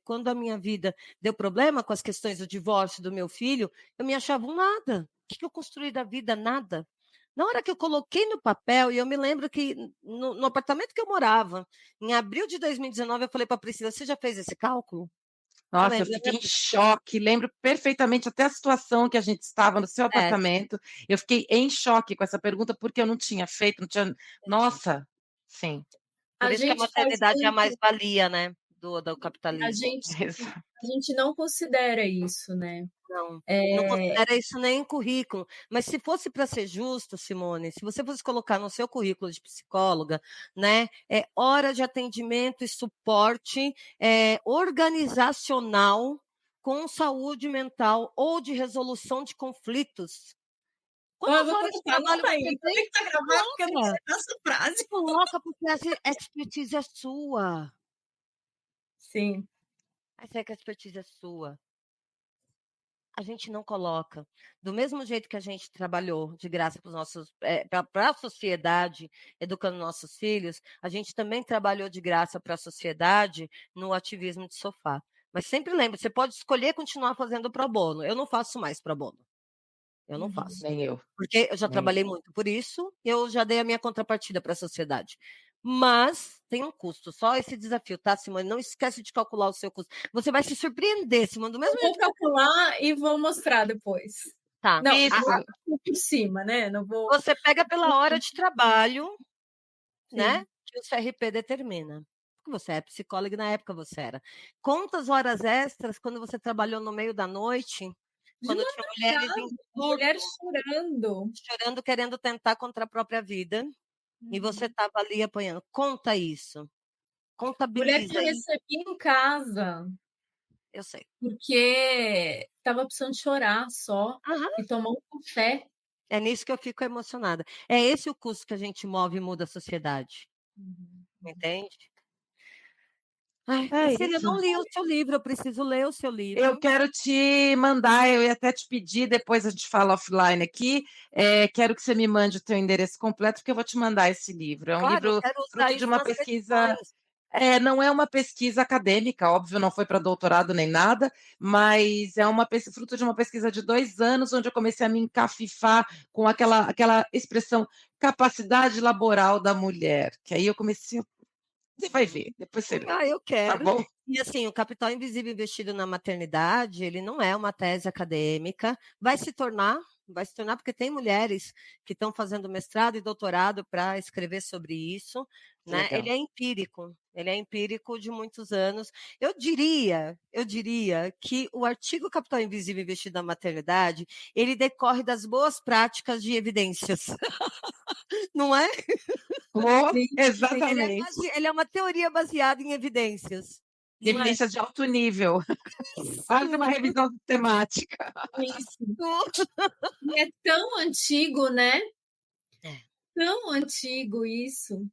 quando a minha vida deu problema com as questões do divórcio do meu filho, eu me achava um nada. O que eu construí da vida? Nada. Na hora que eu coloquei no papel, e eu me lembro que no apartamento que eu morava, em abril de 2019, eu falei para a Priscila: você já fez esse cálculo? Você nossa, eu lembra, né, fiquei em Priscila? choque. Lembro perfeitamente até a situação que a gente estava no seu É, apartamento. Eu fiquei em choque com essa pergunta, porque eu não tinha feito, não tinha. Nossa, sim. por A isso que a gente faz maternidade é a muito, mais-valia, né, do a capitalismo. gente, a gente não considera isso, né? Não, não É, considera isso nem em currículo. Mas se fosse para ser justo, Simone, se você fosse colocar no seu currículo de psicóloga, né, hora de atendimento e suporte organizacional com saúde mental ou de resolução de conflitos. Eu Quantas vou horas de colocar, trabalho anota aí. você Como é tem? que tá gravado? Porque eu não Coloca, quero essa frase. coloca, porque essa expertise é sua. Sim. Essa expertise é sua. A gente não coloca. Do mesmo jeito que a gente trabalhou de graça para a sociedade, educando nossos filhos, a gente também trabalhou de graça para a sociedade no ativismo de sofá. Mas sempre lembre, você pode escolher continuar fazendo pro bono. Eu não faço mais pro bono. Eu não Uhum. faço. Nem eu. Porque eu já Nem eu. trabalhei muito por isso, eu já dei a minha contrapartida para a sociedade. Mas tem um custo, só esse desafio, tá, Simone? Não esquece de calcular o seu custo. Você vai se surpreender, Simone, do mesmo Eu jeito vou calcular e vou mostrar depois. Tá. Não, Isso. por cima, né? Não vou. Você pega pela hora de trabalho, né, Sim. que o CRP determina. Porque você é psicóloga e na época você era. Quantas horas extras quando você trabalhou no meio da noite, De quando tinha mulheres em mulher surto, chorando. chorando, querendo tentar contra a própria vida, e você estava ali apanhando. Conta isso. Mulher que Contabiliza eu isso. recebi em casa, Eu sei. porque estava precisando chorar só Aham. e tomar um café. É nisso que eu fico emocionada. É esse o custo que a gente move e muda a sociedade. Entende? Ai, É Priscila, eu isso. não li o seu livro, eu preciso ler o seu Eu livro. quero te mandar, eu ia até te pedir, depois a gente fala offline aqui, quero que você me mande o teu endereço completo, porque eu vou te mandar esse livro. É um Claro, eu livro quero usar fruto de isso uma nas pesquisa, petições. não é uma pesquisa acadêmica, óbvio, não foi para doutorado nem nada, mas é fruto de uma pesquisa de 2 anos, onde eu comecei a me encafifar com aquela expressão capacidade laboral da mulher, que aí eu comecei, você vai ver, depois você lê, Ah, eu tá quero. bom? E assim, o Capital Invisível Investido na Maternidade, ele não é uma tese acadêmica, vai se tornar porque tem mulheres que estão fazendo mestrado e doutorado para escrever sobre isso, né? Legal. Ele é empírico de muitos anos. Eu diria que o artigo Capital Invisível Investido na Maternidade, ele decorre das boas práticas de evidências, não é? Oh, Sim, sim. exatamente. Ele é uma teoria baseada em evidências, não é? Evidências de alto nível, quase uma revisão sistemática. Isso. E é tão antigo, né? É. Tão antigo isso.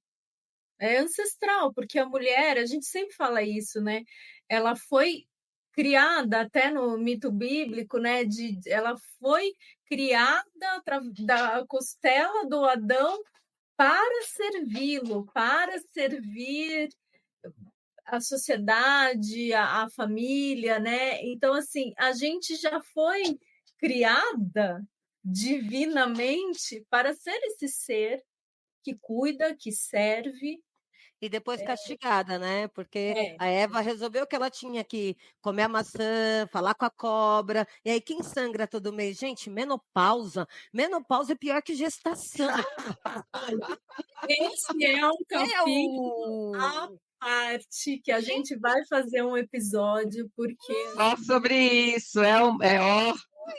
É ancestral, porque a mulher, a gente sempre fala isso, né? Ela foi criada até no mito bíblico, né? Ela foi criada da costela do Adão para servi-lo, para servir a sociedade, a família, né? Então, assim, a gente já foi criada divinamente para ser esse ser que cuida, que serve. E depois castigada, né? Porque É, a Eva resolveu que ela tinha que comer a maçã, falar com a cobra. E aí, quem sangra todo mês? Gente, menopausa. Menopausa é pior que gestação. esse é um É capítulo à o. parte que a gente vai fazer um episódio, porque Só sobre isso, ó,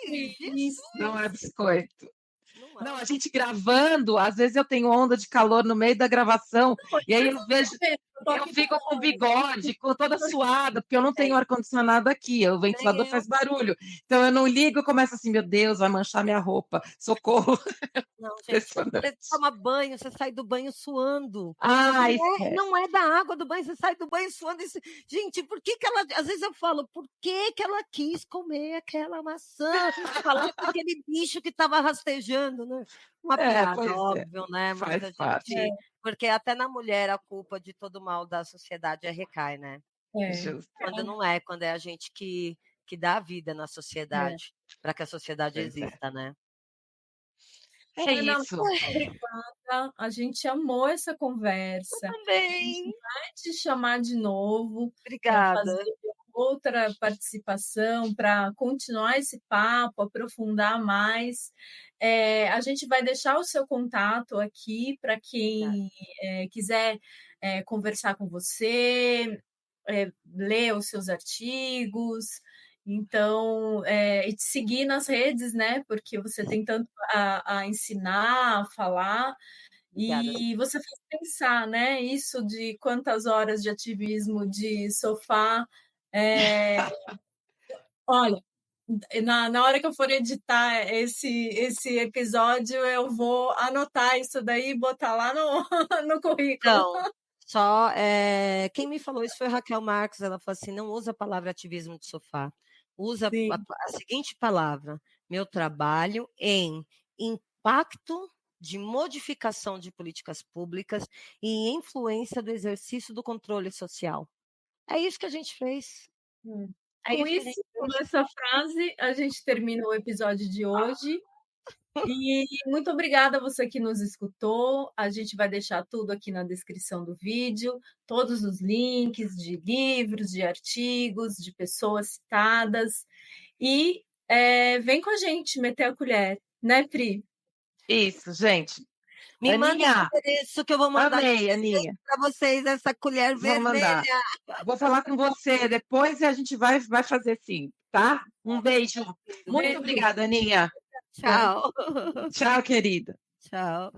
Ui, isso, não é Jesus! biscoito. Não Não, é. a gente gravando, às vezes eu tenho onda de calor no meio da gravação, e aí eu vejo, eu tô eu aqui fico com bigode, com toda suada, porque eu não tenho É, ar-condicionado aqui, o nem ventilador eu. faz barulho. Então eu não ligo e começo assim, meu Deus, vai manchar minha roupa, socorro. Não, gente, você Impressionante. toma banho, você sai do banho suando. Ah, Não é da água do banho, você sai do banho suando. Gente, por que que ela. Às vezes eu falo, por que que ela quis comer aquela maçã? Falar com aquele bicho que estava rastejando, né? Uma piada, pois é, óbvio, né? Mas faz a parte. gente. Porque até na mulher a culpa de todo o mal da sociedade recai, né? Justo. Quando não é, quando é a gente que dá a vida na é. sociedade, para que a sociedade Pois é. exista, né? É Ana, isso. muito obrigada. A gente amou essa conversa. A gente Também. vai te chamar de novo para Obrigada. fazer outra participação, para continuar esse papo, aprofundar mais. A gente vai deixar o seu contato aqui para quem quiser conversar com você, ler os seus artigos. Então, e te seguir nas redes, né? Porque você tem tanto a ensinar, a falar, Obrigada. e você faz pensar, né? Isso de quantas horas de ativismo de sofá. Olha, na hora que eu for editar esse episódio, eu vou anotar isso daí e botar lá no, no currículo. Não, só quem me falou isso foi Raquel Marques. Ela falou assim: não usa a palavra ativismo de sofá, usa Sim. a seguinte palavra: meu trabalho em impacto de modificação de políticas públicas e influência do exercício do controle social. É isso que a gente fez. É Com isso que a gente isso, com fez. essa frase, a gente termina o episódio de hoje. E muito obrigada a você que nos escutou. A gente vai deixar tudo aqui na descrição do vídeo, todos os links de livros, de artigos, de pessoas citadas. E vem com a gente meter a colher, né, Pri? Isso, gente. Me manda Aninha, o endereço que eu vou mandar amei, Aninha. para vocês essa colher Vou mandar. vermelha. Vou falar com você depois e a gente vai fazer sim, tá? Um beijo. Muito Beijo. obrigada, Aninha. Tchau. Tchau, querida. Tchau.